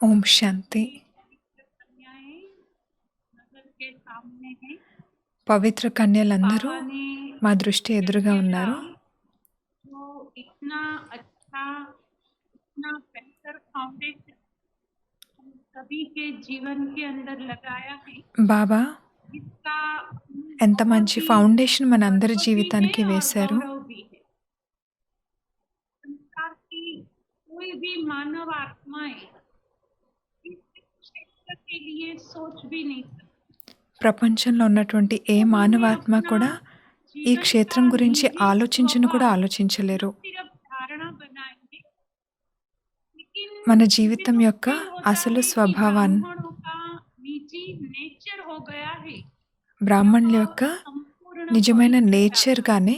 ఓం శాంతి. पवित्र कन्याएं नगर के सामने हैं। పవిత్ర కన్యలందరూ बाबा ने మా దృష్టి ఎదురుగా यज्ञ का ఉన్నారు. जो इतना अच्छा इतना बेहतर फाउंडेशन हम सभी के जीवन के अंदर लगाया है, బాబా इसका ఎంత बहुत మంచి ही ఫౌండేషన్ మనందరి गर्व भी है జీవితానికి और వేశారు. गौरव भी है। संसार की कोई भी मानव आत्माएं इस क्षेत्र के लिए सोच भी नहीं सकती। ప్రపంచంలో ఉన్నటువంటి ఏ उन्होंने మానవాత్మ अपना కూడా ఈ जीवन का క్షేత్రం గురించి निजी ఆలోచించను కూడా स्वभाव न ఆలోచించలేరు. सिर्फ धारणा बनाएंगे, लेकिन మన मुझे జీవితం दुख యొక్క भी होता అసలు है कि స్వభావాన్ని ब्राह्मणों का निजी नेचर हो गया है। यह బ్రాహ్మణుల యొక్క संपूर्ण నిజమైన पवित्रता है। నేచర్‌గానే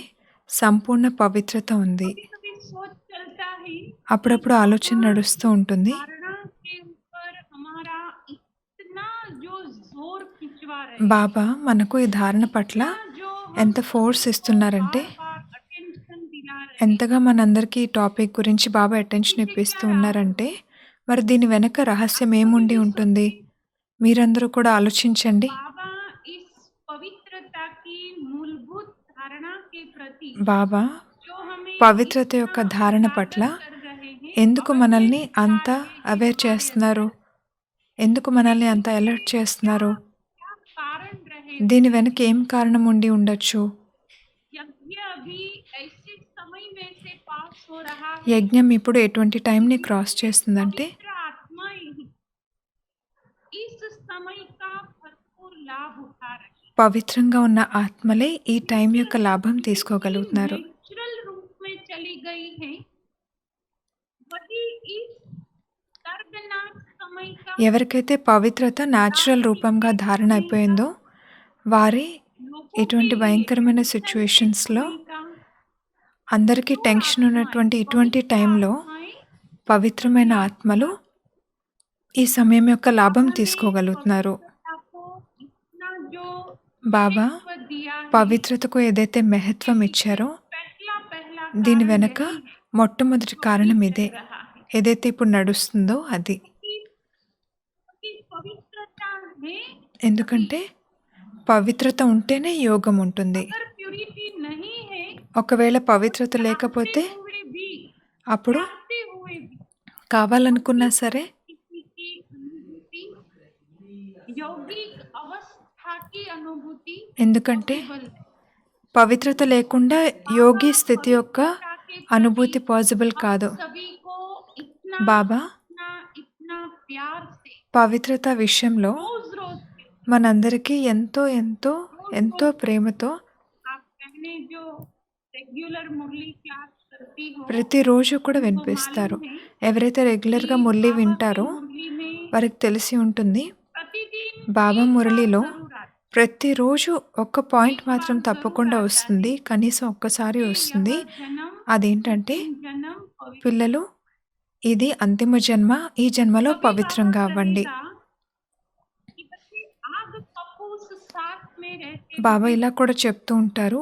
సంపూర్ణ పవిత్రత ఉంది. कभी कभी सोच चलता है कि అప్పుడప్పుడు ఆలోచన बाबा నడుస్తూ इस ఉంటుంది. धारणा के ऊपर हमारा इतना जो जोर खिंचवा रहे हैं, బాబా మనకు ఈ ధారణ పట్ల इतना जो हम ఎంత ఫోర్స్ सभी को ఇస్తున్నారంటే, बार बार अटेंशन दिला रहे हैं, ఎంతగా మనందరికీ ఈ టాపిక్ గురించి బాబా అటెన్షన్ पीछे क्या ఇప్పిస్తూ राज ఉన్నారంటే, మరి దీని వెనక రహస్యం आप कभी ఏముండి भी ఉంటుంది? सोचिए, మీరందరూ కూడా ఆలోచించండి. बाबा इस पवित्रता की मूलभूत धारणा के प्रति బాబా जो हमें పవిత్రత इतना యొక్క ధారణ పట్ల उजागर कर रहे हैं, ఎందుకు अवेयरनेस మనల్ని दिला అంత रहे हैं అవేర్ हमारे చేస్తున్నారు? अंदर, ఎందుకు इसके మనల్ని అంత पीछे అలర్ట్ क्या చేస్తున్నారు? क्या कारण रहे దీని होंगे। వెనక ఏం కారణం ఉండి ఉండొచ్చు? यज्ञ अभी ऐसे समय में से पास हो रहा है, యజ్ఞం ఇప్పుడు ఎటువంటి టైంని క్రాస్ చేస్తుందంటే, पवित्र आत्माएं इस समय का भरपूर लाभ उठा रहे हैं। పవిత్రంగా ఉన్న ఆత్మలే ఈ టైం जिनकी యొక్క లాభం जिनकी తీసుకోగలుగుతున్నారు. नेचुरल रूप में चली गई है, वही इस दर्दनाक समय का ఎవరికైతే పవిత్రత న్యాచురల్ రూపంగా ధారణ అయిపోయిందో, వారే लोगों के ఇటువంటి लिए భయంకరమైన टेंशन के సిట్యుయేషన్స్‌లో, समय का అందరికీ जो టెన్షన్ आत्माएं ఉన్నటువంటి ఇటువంటి पवित्र టైంలో आत्माएं పవిత్రమైన यज्ञ ఆత్మలు का ఈ సమయం యొక్క లాభం बाबा ने తీసుకోగలుగుతున్నారు. पवित्रता को इतना जो బాబా महत्व दिया है, పవిత్రతకు ఏదైతే इसके మహత్వం पीछे ఇచ్చారో, पहला पहला దీని कारण వెనక यही है మొట్టమొదటి जो अभी కారణం चल ఇదే. रहा है। ఏదైతే ఇప్పుడు నడుస్తుందో అది. क्योंकि पवित्रता है तभी, ఎందుకంటే పవిత్రత ఉంటేనే యోగం ఉంటుంది. अगर प्यूरिटी नहीं है ఒకవేళ तो పవిత్రత चाहते లేకపోతే हुए भी అప్పుడు चाहते हुए भी కావాలనుకున్నా किसी సరే किसी की अनुभूति यौगिक अवस्था की अनुभूति ఎందుకంటే पॉसिबल है। పవిత్రత లేకుండా యోగి बाबा స్థితి యొక్క पवित्रता के అనుభూతి प्रति పాసిబుల్ हम కాదు. सभी को इतना బాబా इतना इतना प्यार से పవిత్రత విషయంలో रोज रोज మనందరికీ ఎంతో ఎంతో रोज ఎంతో रोज ప్రేమతో आप पहले जो रेगुलर मुरली क्लास करती हो, ప్రతిరోజు కూడా उनको వినిపిస్తారు. मालूम है ఎవరైతే कि రెగ్యులర్‌గా మురళి बाबा की వింటారో मुरली में వారికి తెలిసి ఉంటుంది. प्रतिदिन బాబా एक बार మురళిలో जरूर आता ప్రతిరోజు ఒక్క పాయింట్ एक మాత్రం बार తప్పకుండా जरूर आता వస్తుంది. है కనీసం ఒక్కసారి कि వస్తుంది. यह जन्म అదేంటంటే, अंतिम जन्म पवित्र। పిల్లలు ఇది అంతిమ జన్మ. ఈ జన్మలో कभी बाबा పవిత్రంగా అవ్వండి. कहेगा कि बच्चे आग कपूस साथ में रहते బాబా हुए ఇలా కూడా చెప్తూ ఉంటారు.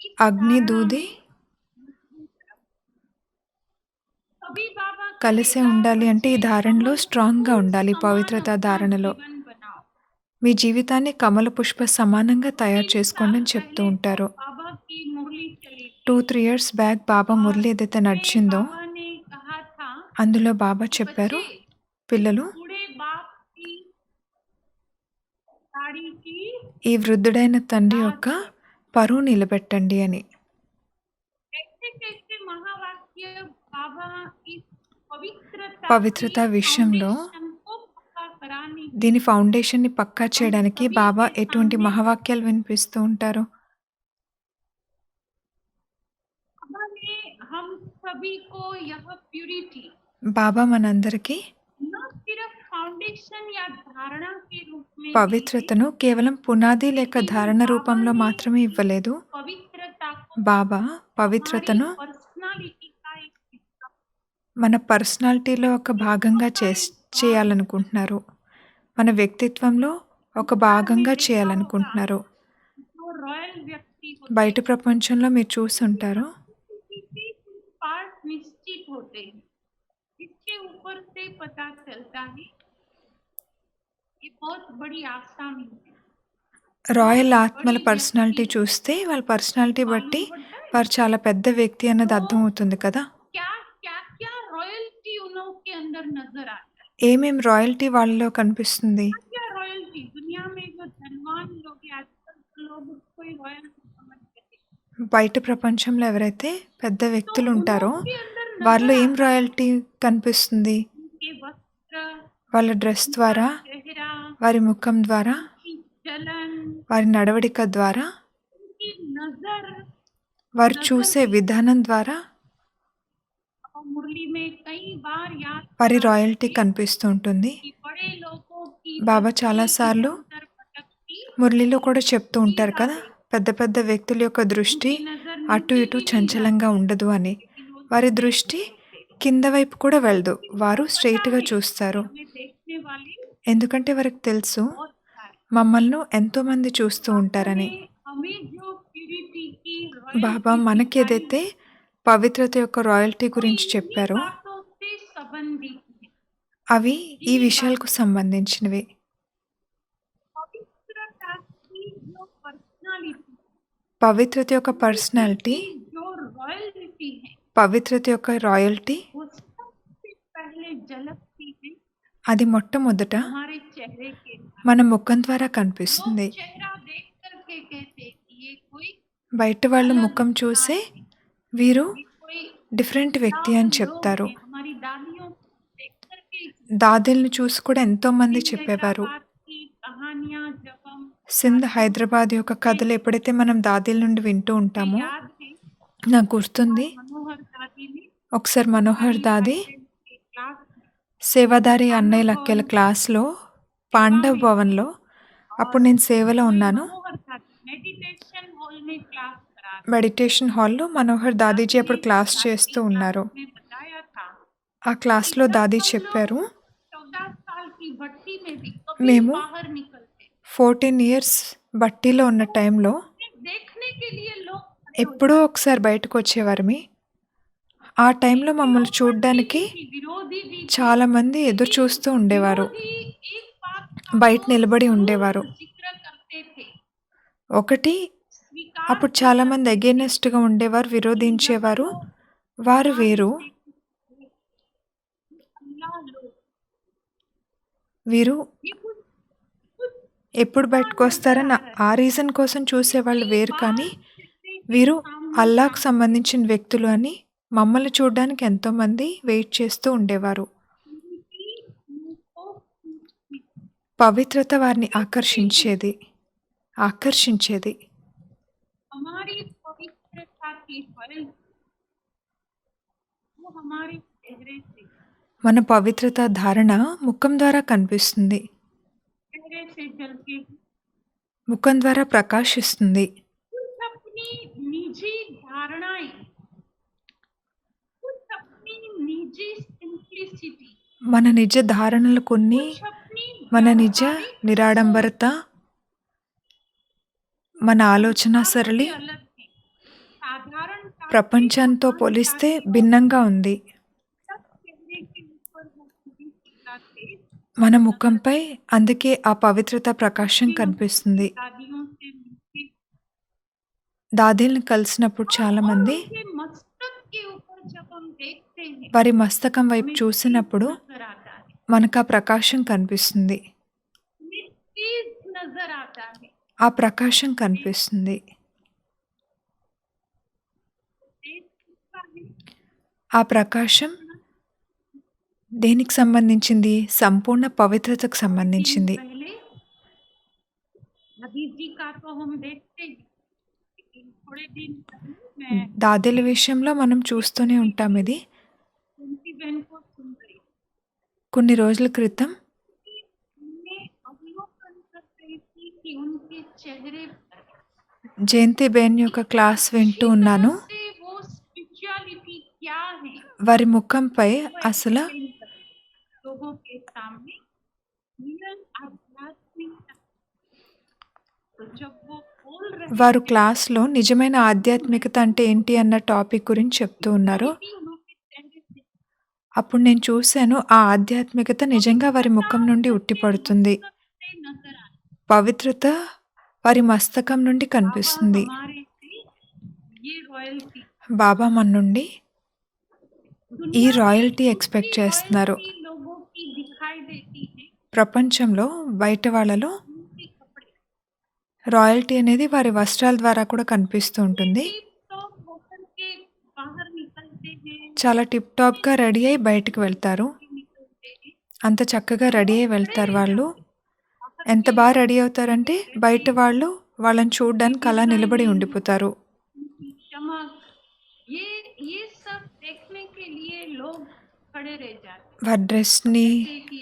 इस అగ్ని, धारणा దూది में मजबूत रहो। कभी बाबा కలిసే कहेगा ఉండాలి అంటే ఈ बच्चे ధారణలో कमल స్ట్రాంగ్‌గా फूल ఉండాలి. समान పవిత్రత अपना ధారణలో. जीवन बनाओ। మీ జీవితాన్ని కమల పుష్ప సమానంగా తయారు 2-3 చేసుకోండి साल అని చెప్తూ पहले ఉంటారు. जब बाबा की मुरली चली 2, थी 3 ఇయర్స్ బ్యాక్ బాబా और మురళి ఏదైతే उसमें నడిచిందో, बाबा ने कहा था అందులో బాబా कि చెప్పారు, बच्चे పిల్లలు बूढ़े बाप की साड़ी की ఈ వృద్ధుడైన తండ్రి लाज యొక్క रखो। పరువు నిలబెట్టండి అని. कैसे कैसे महावाक्य बाबा इस पवित्रता की పవిత్రత విషయంలో फाउंडेशन को पक्का कराने के దీని लिए ఫౌండేషన్‌ని పక్కా हम చేయడానికి सभी బాబా के ఎటువంటి सामने మహావాక్యాలు వినిపిస్తూ ఉంటారు? बाबा ने हम सभी को यह प्यूरिटी బాబా మనందరికీ न सिर्फ फाउंडेशन या धारणा के रूप में दी है, పవిత్రతను కేవలం పునాది లేక लेकिन ధారణ बाबा రూపంలో ने మాత్రమే इस ఇవ్వలేదు. पवित्रता को బాబా हमारी పవిత్రతను पर्सनालिटी का एक हिस्सा, మన పర్సనాలిటీలో ఒక భాగంగా व्यक्तित्व का एक भाग చేయాలనుకుంటున్నారు. మన వ్యక్తిత్వంలో ఒక संसार में భాగంగా देखा होगा చేయాలనుకుంటున్నారు. जो रॉयल व्यक्ति होते బయట हैं ప్రపంచంలో మీరు उनके చూసుంటారు. सब किसी कुछ पार्ट निश्चित होते हैं, जिसके के ऊपर से पता चलता है, ये बहुत बड़ी आसामी है। రాయల్ बहुत ఆత్మల बड़ी పర్సనాలిటీ व्यक्ति చూస్తే వాళ్ళ పర్సనాలిటీ బట్టి मालूम पड़ता है। వారు చాలా పెద్ద వ్యక్తి అన్నది तो అర్థమవుతుంది కదా! क्या क्या क्या रॉयल्टी उन लोगों के अंदर नजर आता है। ఏమేం రాయల్టీ వాళ్ళలో కనిపిస్తుంది? क्या क्या रॉयल्टी दुनिया में जो धनवान लोग हैं, आजकल तो लोग उसको ही रॉयल्टी समझते हैं। బయట ప్రపంచంలో ఎవరైతే పెద్ద तो उन వ్యక్తులుంటారో लोगों के अंदर వారిలో नजर ఏం आता है రాయల్టీ కనిపిస్తుంది? उनके वस्त्र, వాళ్ళ డ్రెస్ उनका ద్వారా, चेहरा, వారి ముఖం ద్వారా, उनकी चलन, వారి నడవడిక ద్వారా, उनकी नजर, వారు नजर చూసే भी। విధానం ద్వారా और मुरली में कई बार याद వారి कराते రాయల్టీ थे కనిపిస్తూ ఉంటుంది. कि बड़े लोगों की బాబా दृष्टि చాలా సార్లు इधर उधर भटकती మురళిలో కూడా చెప్తూ ఉంటారు सीधा కదా! देखती, పెద్ద పెద్ద వ్యక్తుల యొక్క దృష్టి उनकी नजर అటు नीचे ఇటు भी नहीं చంచలంగా जाती, ఉండదు అని. लेकिन वो వారి सीधे దృష్టి देखते। కింద వైపు కూడా వెళ్ళదు. क्योंकि వారు उनको पता స్ట్రెయిట్‌గా है कि చూస్తారు. हमें देखने वाले ఎందుకంటే వారికి తెలుసు बहुत सारे। మమ్మల్ని ఎంతోమంది చూస్తూ बाबा ఉంటారని. ने हमें जो प्यूरिटी की బాబా रॉयल्टी మనకేదైతే सिखाई, పవిత్రత యొక్క రాయల్టీ वो గురించి इन्हीं చెప్పారో बातों से संबंधित है। అవి ఈ इन्हीं విషయాలకు बातों సంబంధించినవి. पवित्रता की जो पर्सनालिटी, పవిత్రత యొక్క పర్సనాలిటీ, की जो रॉयल्टी है, పవిత్రత యొక్క రాయల్టీ वो सबसे पहले झलकती है అది మొట్టమొదట हमारे चेहरे के द्वारा। మన ముఖం ద్వారా लोग కనిపిస్తుంది. चेहरा देख करके कहते हैं कि ये कोई బయట వాళ్ళు अलग ముఖం इंसान చూసే है, వీరు ये कोई డిఫరెంట్ వ్యక్తి लाभ అని लोग చెప్తారు. हैं। हमारी दादियों को देख करके దాదీలను చూసి కూడా ఎంతోమంది सिंध చెప్పేవారు. हैदराबाद की कहानियां जब हम సింధ్ दादियों హైదరాబాద్ యొక్క కథలు ఎప్పుడైతే మనం దాదీల నుండి వింటూ से ఉంటామో याद है, నాకు గుర్తుంది. मनोहर दादी ने ఒకసారి మనోహర్ हमारी దాది भाई बहन के क्लास में సేవాదారి पांडव అన్నయ్య भवन లక్కెల में క్లాస్‌లో सेवा పాండవ్ में, భవన్‌లో और అప్పుడు నేను సేవలో वही ఉన్నాను. मनोहर दादी मेडिटेशन हॉल में क्लास करा रही। మెడిటేషన్ హాల్‌లో మనోహర్ దాదీజీ दादी ने అప్పుడు जब క్లాస్ दादी చేస్తూ की क्लास ఉన్నారు. में बताया था ఆ कि క్లాస్‌లో जब దాది हम लोग చెప్పారు, 14 साल की भट्टी में भी कभी మేము बाहर निकलते, 14 ఇయర్స్ బట్టీలో ఉన్న तो టైంలో हमें देखने के लिए लोग खड़े हो ఎప్పుడో जाते। ఒకసారి బయటకొచ్చేవారమి. ఆ టైంలో మమ్మల్ని विरोधपंथी भी చూడ్డానికి थी, विरोधी भी थे, చాలామంది ఎదురు लेकिन చూస్తూ ఉండేవారు. विरोधी एक बात का బయట वो నిలబడి जरूर ఉండేవారు. जिक्र करते थे, ఒకటి स्वीकार అప్పుడు भी చాలామంది करते थे అగెయినెస్ట్‌గా ఉండేవారు, कि जब విరోధించేవారు. वो వారు हमारे వేరు, से कुछ अल्लाह लोग, వీరు ये कुछ कुछ ఎప్పుడు नजर బయటకొస్తారని आ रहा ఆ है। రీజన్ కోసం చూసేవాళ్ళు कई వేరు, बार కానీ चेहरे के వీరు सामने అల్లాహకు आंखें సంబంధించిన వ్యక్తులు అని మమ్మల్ని చూడ్డానికి ఎంతోమంది వెయిట్ చేస్తూ ఉండేవారు. उनकी उनको खींचती, పవిత్రత వారిని खींचती थी। ఆకర్షించేది. हमारी पवित्रता की फल वो हमारे चेहरे से, మన పవిత్రత ధారణ ముఖం ద్వారా కనిపిస్తుంది. चेहरे से झलके ముఖం ద్వారా ప్రకాశిస్తుంది. कुछ अपनी निजी धारणाएं, कुछ अपनी निजी सिंप्लिसिटी, మన నిజ ధారణలు కొన్ని, कुछ अपनी మన నిజ व्यावहारिक सोच నిరాడంబరత, మన ఆలోచన संसार సరళి से अलग है। साधारणता से ప్రపంచంతో महानता పోలిస్తే की ओर భిన్నంగా ఉంది. सब चेहरे के ऊपर वो पवित्रता से మన नजर ముఖంపై అందుకే ఆ పవిత్రత ప్రకాశం भी हम కనిపిస్తుంది. दादियों से मिलते దాదీలను కలిసినప్పుడు और చాలామంది उनके मस्तक के ऊपर जब हम देखते हैं, వారి మస్తకం వైపు हमें तेज చూసినప్పుడు नजर आता है, మనకు ఆ ప్రకాశం కనిపిస్తుంది. हमें तेज नजर आता है। ఆ ప్రకాశం కనిపిస్తుంది. तेज किसका है? ఆ ప్రకాశం దేనికి సంబంధించింది? సంపూర్ణ పవిత్రతకు थोड़े दिन సంబంధించింది. पहले नबी जी का तो हम देखते हैं, लेकिन थोड़े दिन पहले मैं దాదీల విషయంలో మనం एक చూస్తూనే लड़की ఉంటాం की ఇది. उनकी बहन को सुन रही కొన్ని రోజుల క్రితం थी, मैं अवलोकन कर रही थी कि उनके चेहरे पर జయంతి బేన్ యొక్క క్లాస్ వింటూ अच्छी तरह ఉన్నాను. से वो स्पिरिचुअलिटी क्या है వారి ముఖంపై वो అసలు एक्सप्लेन कर लोगों के सामने रियल आध्यात्मिकता। तो जब वो बोल रहे వారు थे, క్లాస్‌లో నిజమైన ఆధ్యాత్మికత అంటే ఏంటి అన్న టాపిక్ గురించి చెప్తూ ఉన్నారు. भी उन्होंने चेहरे से అప్పుడు నేను చూశాను ఆ ఆధ్యాత్మికత నిజంగా వారి पवित्रता ముఖం నుండి उनके ఉట్టిపడుతుంది. मस्तक से नजर आती। పవిత్రత వారి మస్తకం నుండి बाबा కనిపిస్తుంది. हमारे से ये रॉयल्टी, బాబా మన నుండి ఈ दुनिया में రాయల్టీ दूसरी ఎక్స్‌పెక్ట్ చేస్తున్నారు. रॉयल्टी लोगों की दिखाई देती है, ప్రపంచంలో బయట వాళ్ళలో उनके कपड़े। రాయల్టీ అనేది వారి వస్త్రాల ద్వారా కూడా కనిపిస్తూ ఉంటుంది. टिप टॉप होकर के बाहर निकलते हैं, చాలా టిప్ టాప్‌గా రెడీ అయ్యి బయటికి వెళ్తారు. निकलते हैं, అంత చక్కగా రెడీ लोग అయ్యి खड़े వెళ్తారు रह వాళ్ళు. जाते हैं। बाहर ఎంత के బాగా రెడీ అవుతారంటే బయట ऐसे వాళ్ళు వాళ్ళని చూడడానికి అలా నిలబడి डिजाइनिंग, ఉండిపోతారు. उनकी चमक, ये ये सब देखने के लिए लोग खड़े रह जाते हैं। వారి డ్రెస్‌ని जैसे कि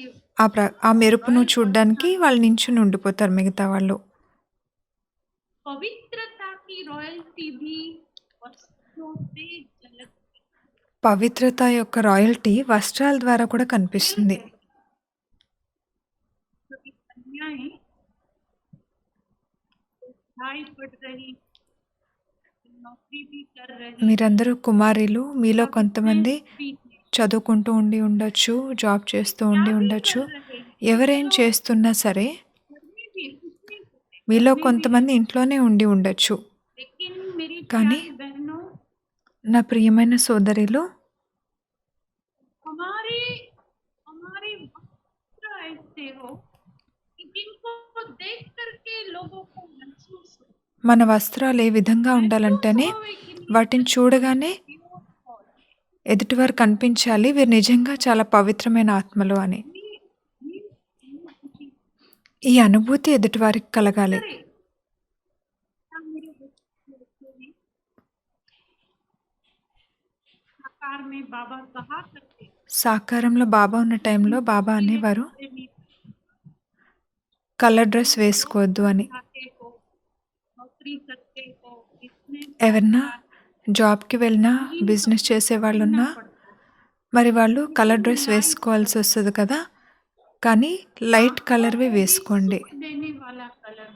ఆ మెరుపును रॉयल చూడ్డానికి पर्सनालिटी, వాళ్ళు నించొని ఉండిపోతారు మిగతా వాళ్ళు. पवित्रता की रॉयल्टी भी वस्त्रों से झलकती పవిత్రత యొక్క రాయల్టీ వస్త్రాల ద్వారా కూడా కనిపిస్తుంది. है। कभी कन्याएं पढ़ाई पढ़ रही, नौकरी भी कर रही, మీరందరూ కుమారీలు, మీలో या కొంతమంది बिजनेस भी है, చదువుకుంటూ ఉండి ఉండొచ్చు, జాబ్ చేస్తూ क्या ఉండి भी ఉండొచ్చు. कर रहे हैं, ఎవరేం तो చేస్తున్నా సరే घर में भी कुछ नहीं होते, घर మీలో में भी కొంతమంది रहते। ఇంట్లోనే ఉండి ఉండొచ్చు. लेकिन मेरी కానీ प्यारी बहनों, నా ప్రియమైన సోదరీలు, हमारे हमारे वस्त्र ऐसे हो कि जिनको देख करके लोगों को महसूस हो, మన వస్త్రాలు ఏ విధంగా महसूस ఉండాలంటేనే होवे कि नहीं వాటిని చూడగానే प्योर फॉल, ఎదుటివారు కనిపించాలి వీరు నిజంగా చాలా పవిత్రమైన ఆత్మలు అని. ये अनुभूति ఈ అనుభూతి ఎదుటివారికి కలగాలి. करे। क्या मेरे बच्चे हैं, साकार में बाबा कहा करते, సాకారంలో బాబా ఉన్న టైంలో బాబా पीले అనేవారు कपड़े नहीं కలర్ డ్రెస్ पहनते, వేసుకోవద్దు लोग అని. चाहते हो, नौकरी करते हो, बिजनेस ఎవరన్నా करता జాబ్‌కి వెళ్ళినా, रंगीन బిజినెస్ कपड़े చేసేవాళ్ళున్నా पहनना पड़ता है, మరి వాళ్ళు కలర్ लेकिन డ్రెస్ लाइट వేసుకోవాల్సి कलर, వస్తది కదా! కానీ లైట్ आंखों కలర్‌వి को भी వేసుకోండి. सुख देने वाला कलर।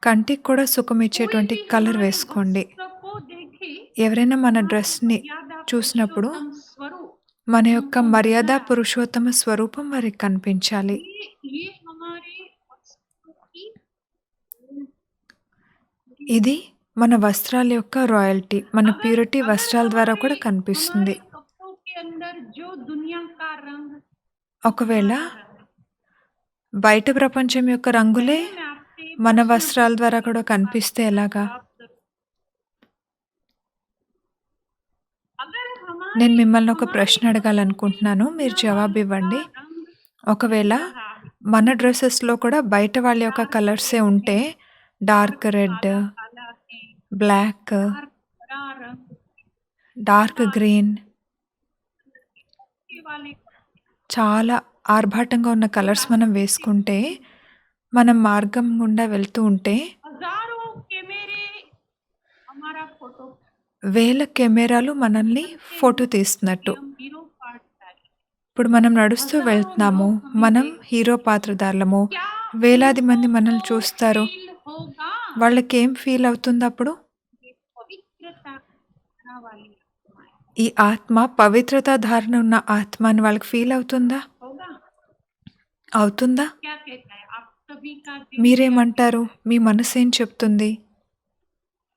కంటికి కూడా कोई సుఖమిచ్చేటువంటి भी కలర్ हमारे వేసుకోండి. वस्त्र को देखे, ఎవరైనా మన हमारा డ్రెస్‌ని मर्यादा చూసినప్పుడు पुरुषोत्तम स्वरूप మన యొక్క उनको మర్యాద नजर आए। పురుషోత్తమ స్వరూపం వారికి కనిపించాలి. ये हमारे वस्त्रों की ఇది మన వస్త్రాల యొక్క రాయల్టీ. మన अगर ప్యూరిటీ अगर వస్త్రాల ద్వారా हमारे కూడా కనిపిస్తుంది. हमारे कपड़ों के अंदर जो दुनिया का रंग, ఒకవేళ हमारा रंग, బయట ప్రపంచం యొక్క రంగులే पहले मैं आपसे మన प्रश्न వస్త్రాల ద్వారా पूछूंगी, కూడా आप కనిపిస్తే इसका ఎలాగా? जवाब जरूर। अगर हमारे నేను మిమ్మల్ని ఒక हमारे ప్రశ్న कपड़ों में అడగాలనుకుంటున్నాను. మీరు दुनिया జవాబు वालों का ఇవ్వండి. रंग ఒకవేళ दिख रहा है, మన డ్రెసెస్‌లో కూడా బయట వాళ్ళ యొక్క डार्क కలర్సే रेड ఉంటే है, డార్క్ डार्क రెడ్, काला काला है, బ్లాక్, डार्क हरा रंग, డార్క్ लाल గ్రీన్ के वाले చాలా ఆర్భాటంగా ఉన్న కలర్స్ మనం వేసుకుంటే, మనం మార్గం గుండా వెళ్తూ ఉంటే हजारों कैमरे हमारा फोटो వేల కెమెరాలు మనల్ని ఫోటో తీస్తున్నట్టు. हम हीरो पार्ट डाले। ఇప్పుడు మనం నడుస్తూ వెళ్తున్నాము. మనం హీరో పాత్రధారులము. వేలాది మంది మనల్ని చూస్తారు. फील होगा వాళ్ళకేం ఫీల్ అవుతుందప్పుడు? ये पवित्रता वाली आत्मा है। ఈ ఆత్మ పవిత్రత ధారణ ఉన్న ఆత్మ అని వాళ్ళకి ఫీల్ అవుతుందా? होगा, అవుతుందా? क्या कहता है आप सभी का दिल क्या మీరేమంటారు? कहता है? మీ మనసేం చెప్తుంది?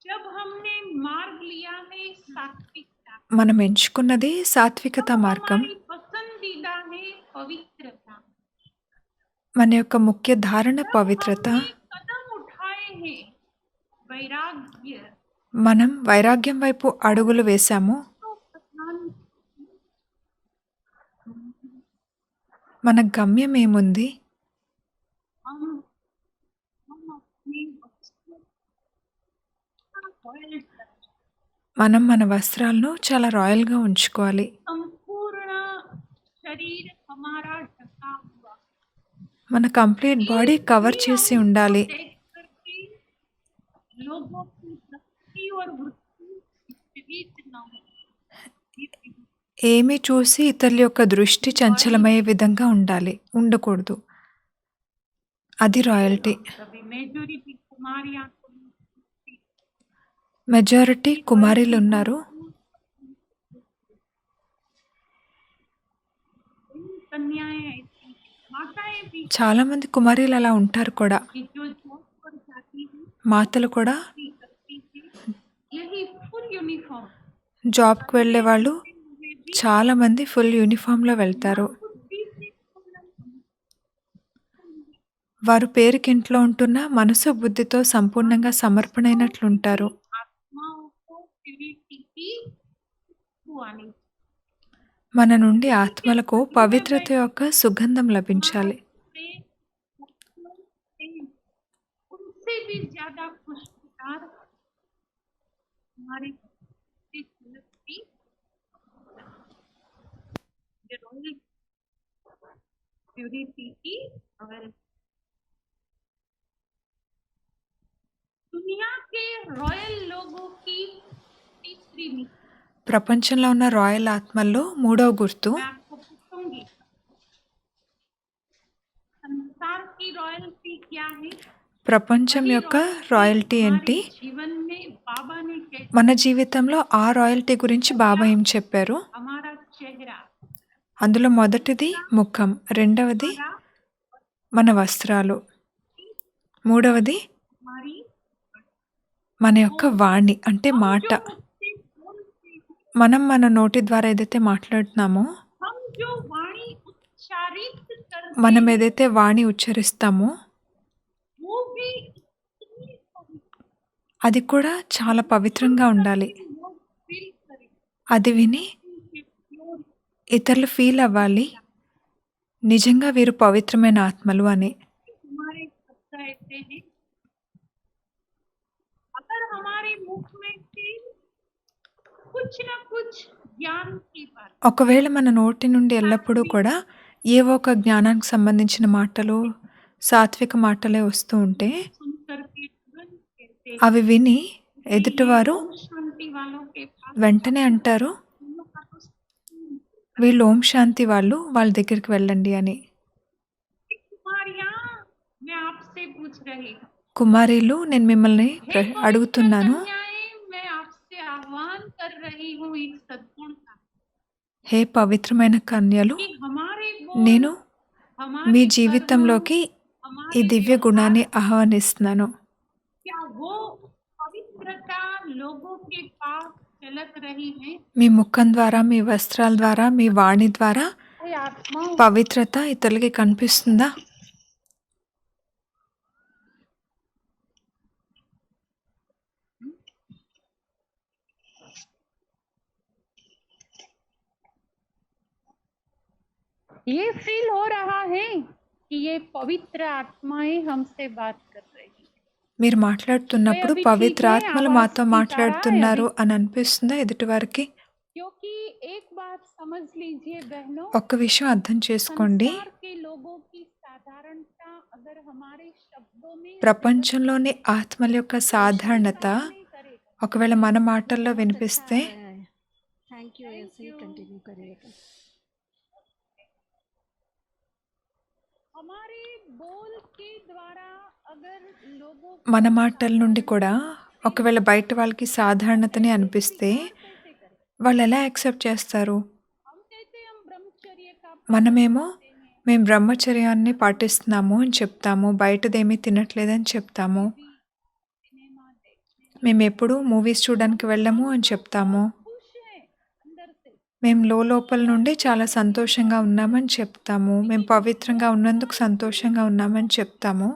जब हमने मार्ग लिया है सात्विकता, మనం ఎంచుకున్నది సాత్వికత तब మార్గం. हमारी पसंदीदा है पवित्रता। మన యొక్క ముఖ్య ధారణ जब పవిత్రత. हमने कदम उठाए हैं वैराग्य, మనం వైరాగ్యం వైపు అడుగులు వేశాము. तो प्रधान మన గమ్యం ఏముంది? हम हम अपने वस्त्रों का रॉयल टच, మనం మన వస్త్రాలను చాలా రాయల్‌గా ఉంచుకోవాలి. संपूर्ण शरीर हमारा ढका हुआ, మన కంప్లీట్ బాడీ కవర్ कि చేసి हम ఉండాలి. देख करके लोगों की भक्ति और वृत्ति विचलित न हो। ये ఏమి చూసి ఇతరుల యొక్క దృష్టి చంచలమయ్యే విధంగా ఉండాలి. ఉండకూడదు. అది రాయల్టీ. सभी मेजोरिटी कुमारियां మెజారిటీ కుమారీలున్నారు. कन्याएं ऐसी हैं, माताएं भी చాలామంది కుమారీలు అలా ఉంటారు కూడా. कि जो जॉब पर जाती है, మాతలు కూడా नौकरी करती है, यही फुल यूनिफॉर्म జాబ్‌కి पहले వెళ్ళేవాళ్ళు होते हुए भी చాలామంది ఫుల్ యూనిఫార్మ్‌లో ना వెళ్తారు. खुद भी देखो ना వారు పేరుకి ఇంట్లో ఉంటున్నా మనసు, బుద్ధితో సంపూర్ణంగా సమర్పణైనట్లుంటారు. आत्माओं को प्यूरिटी की खुशबू आनी चाहिए। మన నుండి ఆత్మలకు పవిత్రత యొక్క సుగంధం లభించాలి. से खूबसूरत से उनसे भी ज्यादा खुशबूदार हमारे से जन्नत की रॉयल प्यूरिटी की रॉयल दुनिया के रॉयल लोगों की तीसरी नीति ప్రపంచంలో ఉన్న రాయల్ ఆత్మల్లో మూడవ గుర్తు मैं आपको पूछूंगी संसार की रॉयल्टी क्या है ప్రపంచం वही యొక్క रॉयल्टी రాయల్టీ हमारे ఏంటి? जीवन में बाबा ने कैसे మన జీవితంలో ఆ రాయల్టీ గురించి బాబా ఏం చెప్పారు? हमारा चेहरा అందులో మొదటిది ముఖం, రెండవది हमारा మన వస్త్రాలు, మూడవది हमारी మన యొక్క వాణి అంటే हम మాట. जो मुझसे बोलते हैं మనం మన నోటి ద్వారా ఏదైతే మాట్లాడుతున్నామో, हम जो वाणी उच्चारित करते మనం हैं ఏదైతే వాణి ఉచ్చరిస్తామో वो भी इतनी पवित्र అది కూడా చాలా పవిత్రంగా ఉండాలి. लोग फील करें అది విని उनके प्योर ఇతరులు ఫీల్ అవ్వాలి, నిజంగా వీరు పవిత్రమైన ఆత్మలు అని. हमारे शब्द ऐसे हैं अगर हमारे मुख में से कुछ न कुछ ज्ञान की बात ఒకవేళ మన నోటి నుండి ఎల్లప్పుడూ కూడా ఏవో ఒక జ్ఞానానికి సంబంధించిన మాటలు, సాత్విక మాటలే వస్తూ ఉంటే, सुन करके तुरंत कहते हैं అవి విని "ये ఎదుటివారు ओम शांति वालों के पास వెంటనే అంటారు, हम लोग का तो వీళ్ళు ఓం శాంతి వాళ్ళు, వాళ్ళ దగ్గరికి వెళ్ళండి అని. कुमारियां मैं आपसे पूछ रही हूँ కుమారీలు, నేను మిమ్మల్ని हे पवित्र అడుగుతున్నాను, कन्याएं मैं आपसे आह्वान कर रही हूँ इस सद्गुण का హే పవిత్రమైన కన్యలు, कि हमारे నేను बोल మీ हमारे कर्म జీవితంలోకి ఈ हमारे దివ్య व्यवहार గుణాన్ని ఆహ్వానిస్తున్నాను. क्या वो पवित्रता लोगों के पास झलक रही है మీ ముఖం ద్వారా, మీ వస్త్రాల ద్వారా, మీ వాణి ద్వారా कोई आत्माओं పవిత్రత ఇతరులకి కనిపిస్తుందా? ये फील हो रहा है कि ये पवित्र आत्माएं हमसे बात कर रही हैं మీరు మాట్లాడుతున్నప్పుడు అవి పవిత్ర ठीक है, ఆత్మలు आवाज మాతో की మాట్లాడుతున్నారు तारा అని అనిపిస్తుందా ఎదుటివారికి? क्योंकि एक बात समझ लीजिए बहनों ఒక్క విషయం అర్థం చేసుకోండి, संसार के लोगों की साधारणता अगर हमारे शब्दों में ప్రపంచంలోని ఆత్మల యొక్క సాధారణత नहीं करेगा ఒకవేళ మన మాటల్లో बहुत अच्छा వినిపిస్తే, आ रहा है। थैंक यू, ऐसे ही कंटिन्यू करिएगा। हमारे बोल के द्वारा अगर लोगों మన మాటల నుండి కూడా ఒకవేళ బయట వాళ్ళకి సాధారణతని అనిపిస్తే, कैसे करें వాళ్ళు ఎలా యాక్సెప్ట్ చేస్తారు? हम कहते हैं हम ब्रह्मचर्य का మనమేమో पालन करते हैं మేము బ్రహ్మచర్యాన్ని పాటిస్తున్నాము అని చెప్తాము, బయటదేమీ తినట్లేదని చెప్తాము, भी सिनेमा देखने మేము ఎప్పుడు మూవీస్ చూడడానికి వెళ్ళము అని చెప్తాము, खुश हैं अंदर से మేము లోపల నుండి చాలా సంతోషంగా ఉన్నామని చెప్తాము, మేము పవిత్రంగా ఉన్నందుకు సంతోషంగా ఉన్నామని చెప్తాము.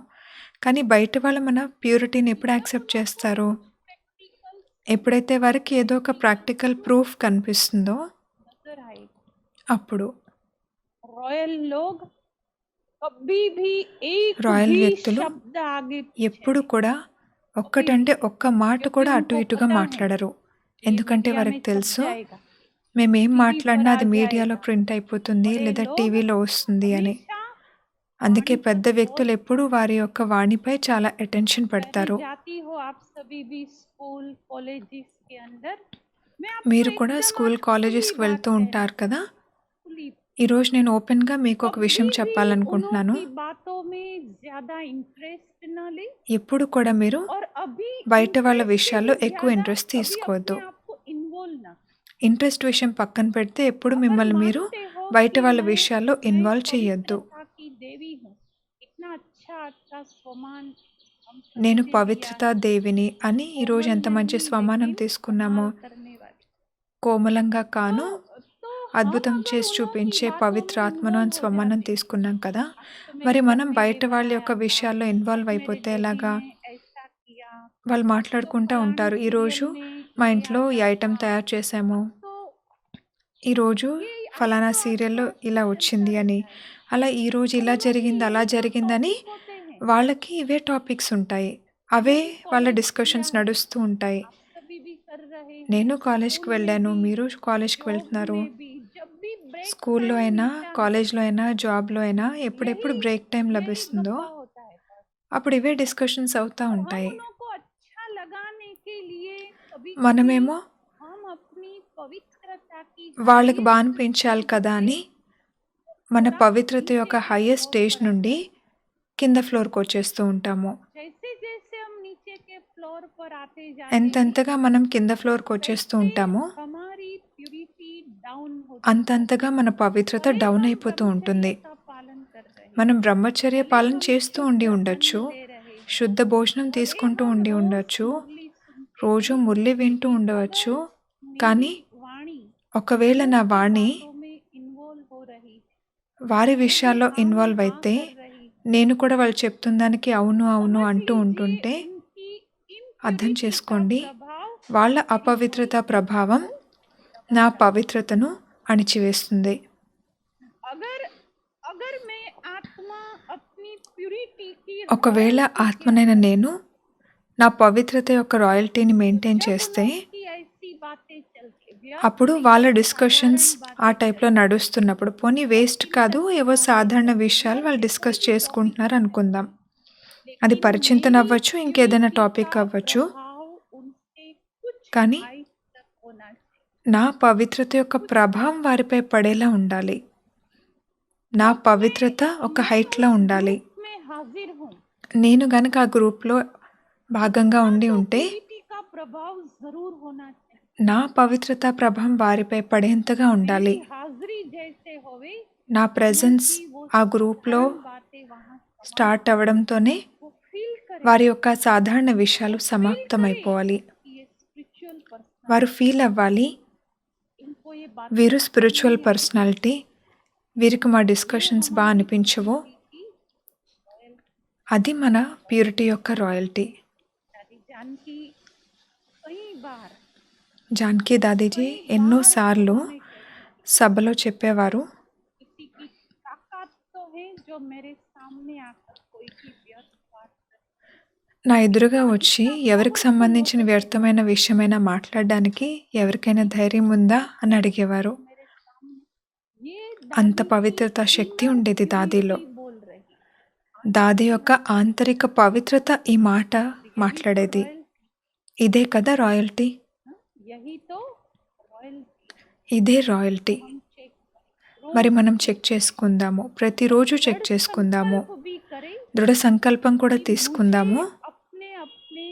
కానీ బయట వాళ్ళు మన ప్యూరిటీని ఎప్పుడు యాక్సెప్ట్ చేస్తారు? प्रैक्टिकल ఎప్పుడైతే వారికి ఏదో ఒక ప్రాక్టికల్ ప్రూఫ్ కనిపిస్తుందో नजर आएगा అప్పుడు. रॉयल लोग कभी भी एक రాయల్ भी వ్యక్తులు शब्द आगे ఎప్పుడు కూడా ఒక్కటంటే ఒక్క మాట కూడా అటు ఇటుగా మాట్లాడరు. ఎందుకంటే వారికి తెలుసు, మేమేం మాట్లాడినా అది మీడియాలో ప్రింట్ అయిపోతుంది లేదా టీవీలో వస్తుంది అని. అందుకే పెద్ద వ్యక్తులు ఎప్పుడూ వారి యొక్క వాణిపై చాలా అటెన్షన్ పెడతారు. जाती हो आप सभी भी स्कूल कॉलेजेस के अंदर मैं మీరు కూడా స్కూల్ కాలేజెస్కి వెళ్తూ ఉంటారు కదా. ఈరోజు నేను ఓపెన్గా మీకు ఒక విషయం చెప్పాలనుకుంటున్నాను. बातों में ज्यादा इंटरेस्ट न ले ఎప్పుడు కూడా మీరు और अभी బయట వాళ్ళ interest విషయాల్లో से ఎక్కువ ज्यादा ఇంట్రెస్ట్ अभी తీసుకోవద్దు. अपने आप को involve ना ఇంట్రెస్ట్ విషయం పక్కన పెడితే ఎప్పుడు अगर మిమ్మల్ని మీరు मानते हो బయట कि వాళ్ళ मैं విషయాల్లో मैं ఇన్వాల్వ్ చేయొద్దు. पवित्रता की देवी हूँ। इतना अच्छा अच्छा स्वमान हम నేను सभी ने लिया పవిత్రతా है। దేవిని అని ఈరోజు कोमल ఎంత మంచి नहीं స్వమానం लेकिन తీసుకున్నామో. कमाल करने वाली। కోమలంగా కాను तो हम అద్భుతం अगर చేసి उन्हीं की చూపించే बातों में పవిత్రాత్మను అని इन्वॉल्व हो స్వమానం जाते हैं, తీసుకున్నాం కదా. आज तो మరి मेरे घर మనం में ये బయట వాళ్ళ बनाया యొక్క था, విషయాల్లో आज ఇన్వాల్వ్ मेरे అయిపోతే डैडी ఎలాగా? ने ऐसा किया, వాళ్ళు तो మాట్లాడుకుంటా फलानी ఉంటారు. सीरियल ఈరోజు में మా ये ఇంట్లో ఈ आता ఐటెమ్ था। తయారు చేశాము. तो ఈరోజు ये ఫలానా आत्मा సీరియల్‌లో आत्मा ఇలా चलता వచ్చింది అని. रहता है। అలా ఈరోజు ఇలా दोनों ही జరిగింది, అలా यही सब జరిగిందని टॉपिक होते हैं। వాళ్ళకి ఇవే టాపిక్స్ ఉంటాయి. అవే मैंने भी వాళ్ళ कॉलेज किया డిస్కషన్స్ है, నడుస్తూ ఉంటాయి. आप सभी भी कर रहे నేను हैं। కాలేజ్‌కి स्कूल में వెళ్ళాను. भी, మీరు కాలేజ్‌కి जॉब వెళ్తున్నారు. में भी, जब भी ब्रेक స్కూల్‌లో टाइम అయినా, मिलता है, కాలేజ్‌లో అయినా, జాబ్‌లో అయినా ఎప్పుడెప్పుడు यही బ్రేక్ టైమ్ यही లభిస్తుందో गप्पा होता है बस। అప్పుడు ఇవే డిస్కషన్స్ అవుతా तो हम ఉంటాయి. उन्हों को अच्छा लगाने के लिए कभी-कभी మనమేమో हम अपनी पवित्रता की వాళ్ళకి బా हाईएस्ट అనిపించాలి स्टेज కదా से అని మన थोड़ा పవిత్రత नीचे యొక్క के హైయెస్ట్ फ्लोर స్టేజ్ पर आ నుండి जाते हैं। కింద ఫ్లోర్‌కొచ్చేస్తూ ఉంటాము. जैसे-जैसे हम नीचे के फ्लोर पर आते जाते हैं, ఎంతెంతగా మనం కింద ఫ్లోర్‌కొచ్చేస్తూ वैसे ఉంటామో हमारी प्यूरिटी डाउन होती है। అంతంతగా మన పవిత్రత भले డౌన్ हम అయిపోతూ ब्रह्मचर्य ఉంటుంది. का पालन कर रहे हैं, మనం బ్రహ్మచర్య भले పాలన हम చేస్తూ शुद्ध ఉండి अन्न ఉండొచ్చు. ले रहे हैं, శుద్ధ భోజనం भले తీసుకుంటూ हम ఉండి रोज ఉండొచ్చు. मुरली सुनते రోజు हैं, మురళి వింటూ लेकिन ఉండవచ్చు. अगर కానీ मेरी वाणी ఒకవేళ నా उनकी వాణి बातों में इन्वॉल्व हो रही है, వారి मैं भी విషయాల్లో हाँ में ఇన్వాల్వ్ हाँ అయితే, कर रही हूँ, నేను కూడా వాళ్ళు చెప్తున్న దానికి అవును, అవును समझ అంటూ लीजिए ఉంటుంటే उनकी అర్థం impurity का చేసుకోండి प्रभाव వాళ్ళ मेरी అపవిత్రత पवित्रता ప్రభావం को నా दबाता है। పవిత్రతను అణిచివేస్తుంది. अगर अगर मैं आत्मा अपनी प्यूरिटी की ఒకవేళ रॉयल्टी के ఆత్మనైన अंदर, నేను నా పవిత్రత యొక్క రాయల్టీని మెయింటైన్ जब చేస్తే उन्हों की ऐसी बातें चलती, అప్పుడు व्यर्थ వాళ్ళ नहीं, డిస్కషన్స్ साधारण ఆ बातें టైప్‌లో चलती, నడుస్తున్నప్పుడు పోనీ వేస్ట్ కాదు, ఏవో परिचिन సాధారణ बातें, విషయాలు వాళ్ళు व्यर्थ कोई డిస్కస్ भी टॉपिक చేసుకుంటున్నారు हो, అనుకుందాం. అది लेकिन పరిచింతన मेरी అవ్వచ్చు, ఇంకేదైనా प्यूरिटी టాపిక్ का అవ్వచ్చు. प्रभाव उनसे कुछ కానీ हाइट तक होना चाहिए। నా పవిత్రత యొక్క ప్రభావం వారిపై పడేలా ఉండాలి. నా जब పవిత్రత ఒక मैं హైట్‌లో उस ఉండాలి. ग्रुप में हाजिर हूँ, నేను గనక ఆ గ్రూప్‌లో భాగంగా इतना ఉండి तो ఉంటే प्यूरिटी का प्रभाव जरूर होना चाहिए। నా పవిత్రత ప్రభావం వారిపై పడేంతగా ఉండాలి. मेरी हाजिरी जैसे होवे, నా ప్రెజెన్స్ उनकी वो ఆ గ్రూప్‌లో साधारण बातें वहाँ समाप्त స్టార్ట్ అవ్వడంతోనే वो फील करे, వారి యొక్క సాధారణ విషయాలు फील करे సమాప్తమైపోవాలి. कि ये स्पिरिचुअल पर्सन, వారు ఫీల్ అవ్వాలి, इनको ये बातें వీరు पसंद స్పిరిచువల్ नहीं आई, పర్సనాలిటీ, వీరికి మా वो డిస్కషన్స్ బా हमारी అనిపించవు. प्यूरिटी की रॉयल అది మన ప్యూరిటీ యొక్క రాయల్టీ. दादी जानकी कई बार జానకి దాదీజీ ఎన్నోసార్లు సభలో చెప్పేవారు, किसी की ताकत तो है जो मेरे सामने आकर कोई की व्यर्थ बात करे। నా ఎదురుగా వచ్చి ఎవరికి సంబంధించిన వ్యర్థమైన విషయమైనా మాట్లాడడానికి ఎవరికైనా ధైర్యం ఉందా అని అడిగేవారు. मेरे सामने ये అంత दादी పవిత్రత की శక్తి inner ఉండేది దాదీలో. purity बोल रही, దాది యొక్క ఆంతరిక పవిత్రత ఈ మాట यही तो మాట్లాడేది. रॉयल, ఇదే కదా రాయల్టీ. यही तो रॉयल ఇదే రాయల్టీ. हम चेक మరి మనం చెక్ చేసుకుందాము. ప్రతిరోజు చెక్ చేసుకుందాము. संकल्प भी करें దృఢ సంకల్పం కూడా कि తీసుకుందాము. मुझे अपने अपने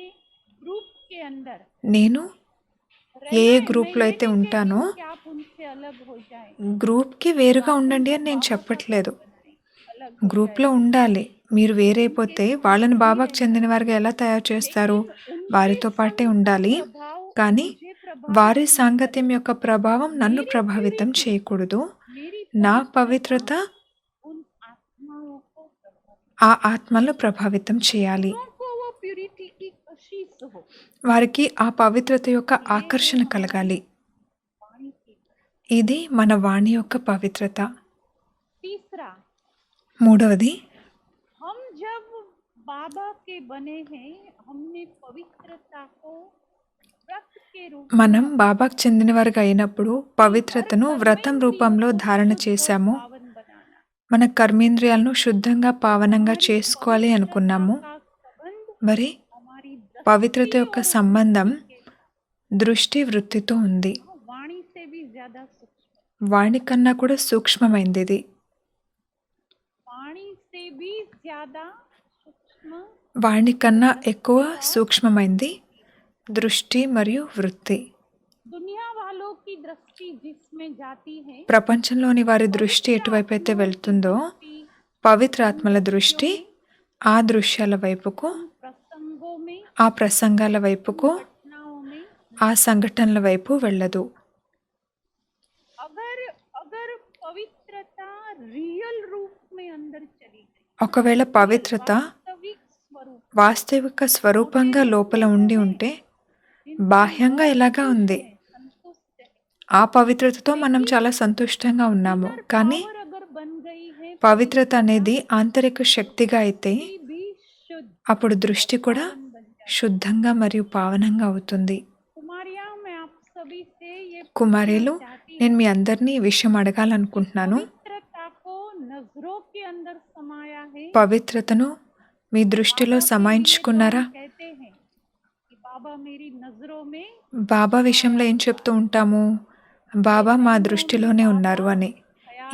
ग्रुप के अंदर నేను ఏ रहना है। గ్రూప్‌లో मैं ये అయితే नहीं ఉంటానో कहती हूँ कि आप उनसे अलग हो जाएं, గ్రూప్‌కి వేరుగా आप ఉండండి उनको అని నేను बाबा का చెప్పట్లేదు. बनाएं, अलग हो గ్రూప్‌లో जाएं, ఉండాలి. మీరు వేరైపోతే उनके साथ వాళ్ళని ही బాబాకు रहना చెందిన है, వారిగా ఎలా తయారు చేస్తారు? लेकिन उनके వారితో పాటే संग का ఉండాలి. प्रभाव కానీ मुझे प्रभावित వారి नहीं సాంగత్యం करे। యొక్క ప్రభావం నన్ను मेरी ప్రభావితం purity, చేయకూడదు. मेरी నా पवित्रता పవిత్రత उन आत्माओं को प्रभावित, ఆ ఆత్మలను ప్రభావితం చేయాలి. उनको वो प्यूरिटी की कशिश हो, వారికి ఆ పవిత్రత యొక్క ये है ఆకర్షణ हमारी కలగాలి. वाणी की। ఇది మన వాణి యొక్క పవిత్రత. तीसरा, మూడవది, हम जब बाबा के बने हैं, हमने पवित्रता को व्रत के रूप में మనం బాబాకు చెందిన వారిగా అయినప్పుడు పవిత్రతను వ్రతం రూపంలో ధారణ చేశాము. पावन बनाना, మన కర్మేంద్రియాలను శుద్ధంగా పావనంగా చేసుకోవాలి అనుకున్నాము. का संबंध మరి हमारी పవిత్రత दृष्टि యొక్క और సంబంధం वृत्ति దృష్టి వృత్తితో ఉంది. के वाणी से भी ज्यादा सूक्ष्म, వాణి కన్నా కూడా సూక్ష్మమైంది ఇది. वाणी से भी ज्यादा सूक्ष्म వాణి కన్నా ఎక్కువ సూక్ష్మమైంది దృష్టి మరియు వృత్తి. दुनिया वालों की दृष्टि जिसमें जाती है, ప్రపంచంలోని వారి దృష్టి पवित्र ఎటువైపైతే आत्माओं की వెళ్తుందో दृष्टि పవిత్రాత్మల దృష్టి में, ఆ దృశ్యాల వైపుకు, उन प्रसंगों में, ఆ ప్రసంగాల వైపుకు, घटनाओं में ఆ సంఘటనల వైపు వెళ్ళదు. अगर अगर पवित्रता रियल रूप में अंदर चली गई, ఒకవేళ పవిత్రత वास्तविक स्वरूप వాస్తవిక స్వరూపంగా లోపల ఉండి ఉంటే जिनसे బాహ్యంగా बहुत ఎలాగా खुश ఉంది. है, संतुष्ट है, ఆ పవిత్రతతో మనం చాలా సంతుష్టంగా ఉన్నాము. इनर కానీ पावर अगर बन गई है, పవిత్రత అనేది ఆంతరిక శక్తిగా అయితే दृष्टि भी शुद्ध అప్పుడు దృష్టి కూడా पावन बन जाती है। శుద్ధంగా మరియు పావనంగా అవుతుంది. कुमारियाँ, मैं आप सभी से ये కుమారీలు, पूछना चाहती నేను हूँ, మీ అందరినీ ఈ విషయం అడగాలనుకుంటున్నాను. पवित्रता को नजरों के अंदर समाया है, పవిత్రతను మీ దృష్టిలో बाबा के लिए तो సమాయించుకున్నారా? हम कहते हैं कि बाबा मेरी नजरों में బాబా విషయంలో ఏం చెప్తూ ఉంటాము? బాబా మా దృష్టిలోనే ఉన్నారు అని.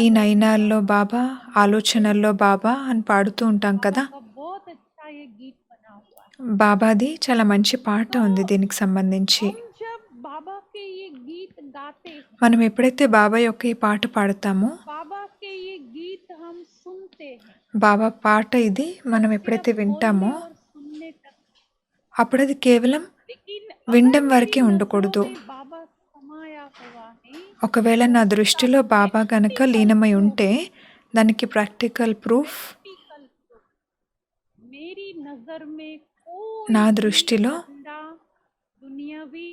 ఈ నయనాల్లో బాబా, ఆలోచనల్లో బాబా అని పాడుతూ ఉంటాం కదా. बाबा का बहुत अच्छा ये गीत बना हुआ है। బాబాది చాలా మంచి పాట ఉంది దీనికి సంబంధించి. हम जब बाबा के ये गीत गाते हैं, మనం ఎప్పుడైతే బాబా యొక్క ఈ పాట పాడతామో, बाबा के ये गीत हम सुनते हैं, బాబా పాట ఇది మనం ఎప్పుడైతే सिर्फ వింటామో बोलने और सुनने तक, అప్పుడు అది కేవలం लेकिन వినడం अगर వరకే मेरी ఉండకూడదు. नजरों में बाबा समाया हुआ है, ఒకవేళ నా దృష్టిలో బాబా గనక లీనమై ఉంటే దానికి ప్రాక్టికల్ ప్రూఫ్ प्रैक्टिकल प्रूफ, मेरी नजर में कोई నా भी దృష్టిలో गंदा दुनियावी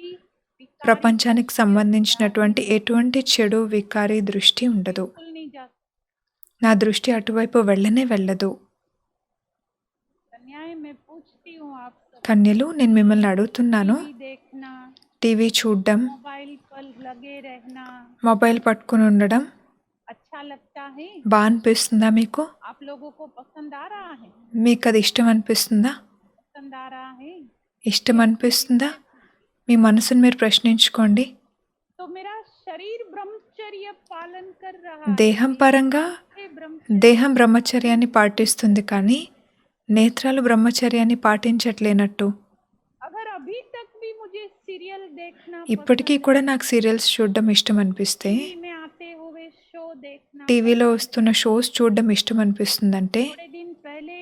विकारी ప్రపంచానికి సంబంధించినటువంటి ఎటువంటి చెడు వికారి దృష్టి ఉండదు. बिल्कुल नहीं जा सकती। నా దృష్టి అటువైపు వెళ్ళనే వెళ్ళదు. कन्याएं, मैं पूछती हूँ आप सब, కన్యలు, నేను మిమ్మల్ని అడుగుతున్నాను, टीवी देखना, టీవీ చూడడం, मोबाइल पर लगे रहना మొబైల్ పట్టుకుని ఉండడం अच्छा लगता है? బాగా అనిపిస్తుందా మీకు? आप लोगों को पसंद आ रहा है? మీకు అది ఇష్టం అనిపిస్తుందా? पसंद आ रहा है? ఇష్టం అనిపిస్తుందా? మీ మనసును మీరు ప్రశ్నించుకోండి. तो मेरा शरीर ब्रह्मचर्य पालन कर रहा है, దేహం పరంగా ये ब्रह्मचर्य, దేహం బ్రహ్మచర్యాన్ని పాటిస్తుంది, కానీ నేత్రాలు బ్రహ్మచర్యాన్ని పాటించట్లేనట్టు. अगर अभी तक भी मुझे सीरियल देखना ఇప్పటికీ पसंद కూడా నాకు సీరియల్స్ చూడడం ఇష్టం అనిపిస్తే, टीवी में आते हुए शो देखना టీవీలో पसंद వస్తున్న షోస్ చూడడం ఇష్టం అనిపిస్తుందంటే, थोड़े दिन पहले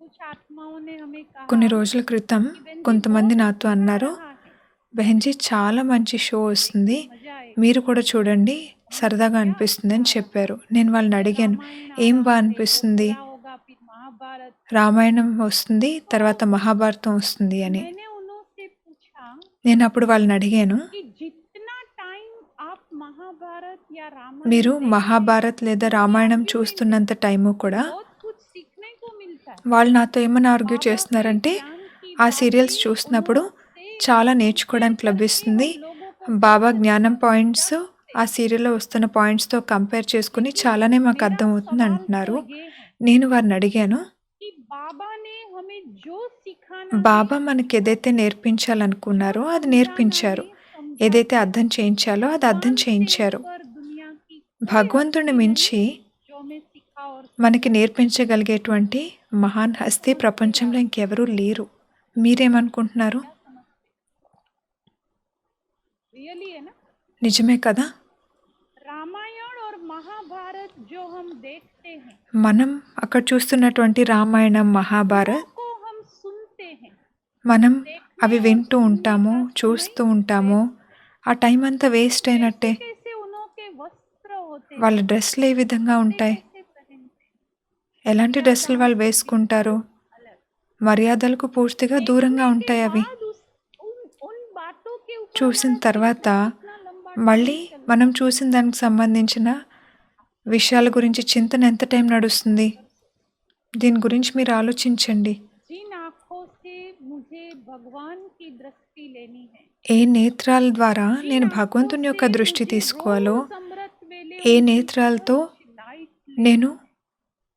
कुछ आत्माओं ने हमें कहा కొన్ని రోజుల క్రితం कि बहन जी కొంతమంది बहुत నాతో अच्छा అన్నారు, रहा है, బెహన్జీ చాలా మంచి షో వస్తుంది, मजा आएगा। మీరు కూడా చూడండి, సరదాగా అనిపిస్తుంది అని చెప్పారు. నేను వాళ్ళని అడిగాను, रामायण ఏం आ బాగా रहा है, वो అనిపిస్తుంది? पूरा होगा, फिर महाभारत। రామాయణం వస్తుంది, తర్వాత మహాభారతం వస్తుంది అని. मैंने उनसे पूछा నేను అప్పుడు వాళ్ళని అడిగాను, कि जितना टाइम आप महाभारत या మీరు रामायण మహాభారత్ లేదా రామాయణం చూస్తున్నంత టైము కూడా बहुत कुछ सीखने को मिलता है। వాళ్ళు నాతో ఏమని ఆర్గ్యూ बाबा के చేస్తున్నారంటే, ज्ञान की ఆ बातें సీరియల్స్ చూస్తున్నప్పుడు उनसे చాలా నేర్చుకోవడానికి లభిస్తుంది. బాబా జ్ఞానం పాయింట్స్ ఆ సీరియల్లో వస్తున్న పాయింట్స్తో కంపేర్ చేసుకుని చాలానే మాకు అర్థమవుతుంది అంటున్నారు. నేను వారిని అడిగాను, कि बाबा ने हमें जो सिखाना బాబా మనకి ఏదైతే నేర్పించాలనుకున్నారో అది నేర్పించారు, ఏదైతే అర్థం చేయించాలో అది అర్థం చేయించారు. पर दुनिया की భగవంతుడిని మించి जो हमें सिखा और మనకి నేర్పించగలిగేటువంటి మహాన్ హస్తి ప్రపంచంలో ఇంకెవరూ లేరు. మీరేమనుకుంటున్నారు? रियली है ना। నిజమే కదా? रामायण और महाभारत जो हम देखते हैं, మనం అక్కడ చూస్తున్నటువంటి రామాయణం, మహాభారత్ को हम सुनते हैं, మనం అవి వింటూ ఉంటాము, చూస్తూ ఉంటాము. ఆ టైం అంతా వేస్ట్ అయినట్టే. कैसे उनके वस्त्र होते हैं, వాళ్ళ డ్రెస్సులు ఏ విధంగా ఉంటాయి? कैसे पहनते हैं, ఎలాంటి డ్రెస్సులు వాళ్ళు వేసుకుంటారు? अलग। మర్యాదలకు పూర్తిగా దూరంగా ఉంటాయి అవి. बाद उन उन बातों के ऊपर చూసిన తర్వాత इतना लंबा మళ్ళీ మనం చూసిన దానికి సంబంధించిన విషయాల గురించి చింతన ఎంత టైం నడుస్తుంది? దీని గురించి మీరు ఆలోచించండి. जिन आँखों से मुझे भगवान की दृष्टि लेनी है, ఏ నేత్రాల ద్వారా నేను భగవంతుని యొక్క దృష్టి తీసుకోవాలో, अमृत वेले ఏ నేత్రాలతో लाइट నేను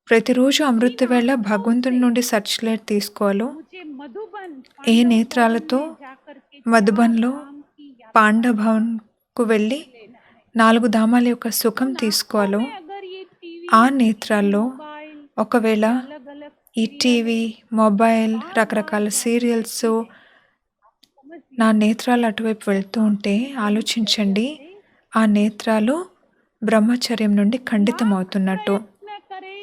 ప్రతిరోజు అమృత వేళ భగవంతుని నుండి సర్చ్ లైట్ తీసుకోవాలో, मुझे मधुबन ఏ నేత్రాలతో जाकर के మధుబన్లో धाम की यात्रा పాండభవన్కు వెళ్ళి लेना है। 4 ధామాల యొక్క సుఖం తీసుకోవాలో, अगर ये टीवी, ఆ నేత్రాల్లో मोबाइल, ఒకవేళ अलग अलग ఈ టీవీ, మొబైల్, రకరకాల సీరియల్స్ समझ నా నేత్రాలు అటువైపు వెళ్తూ ఉంటే ఆలోచించండి, ఆ నేత్రాలు బ్రహ్మచర్యం నుండి ఖండితమవుతున్నట్టు. प्रयत्न करें,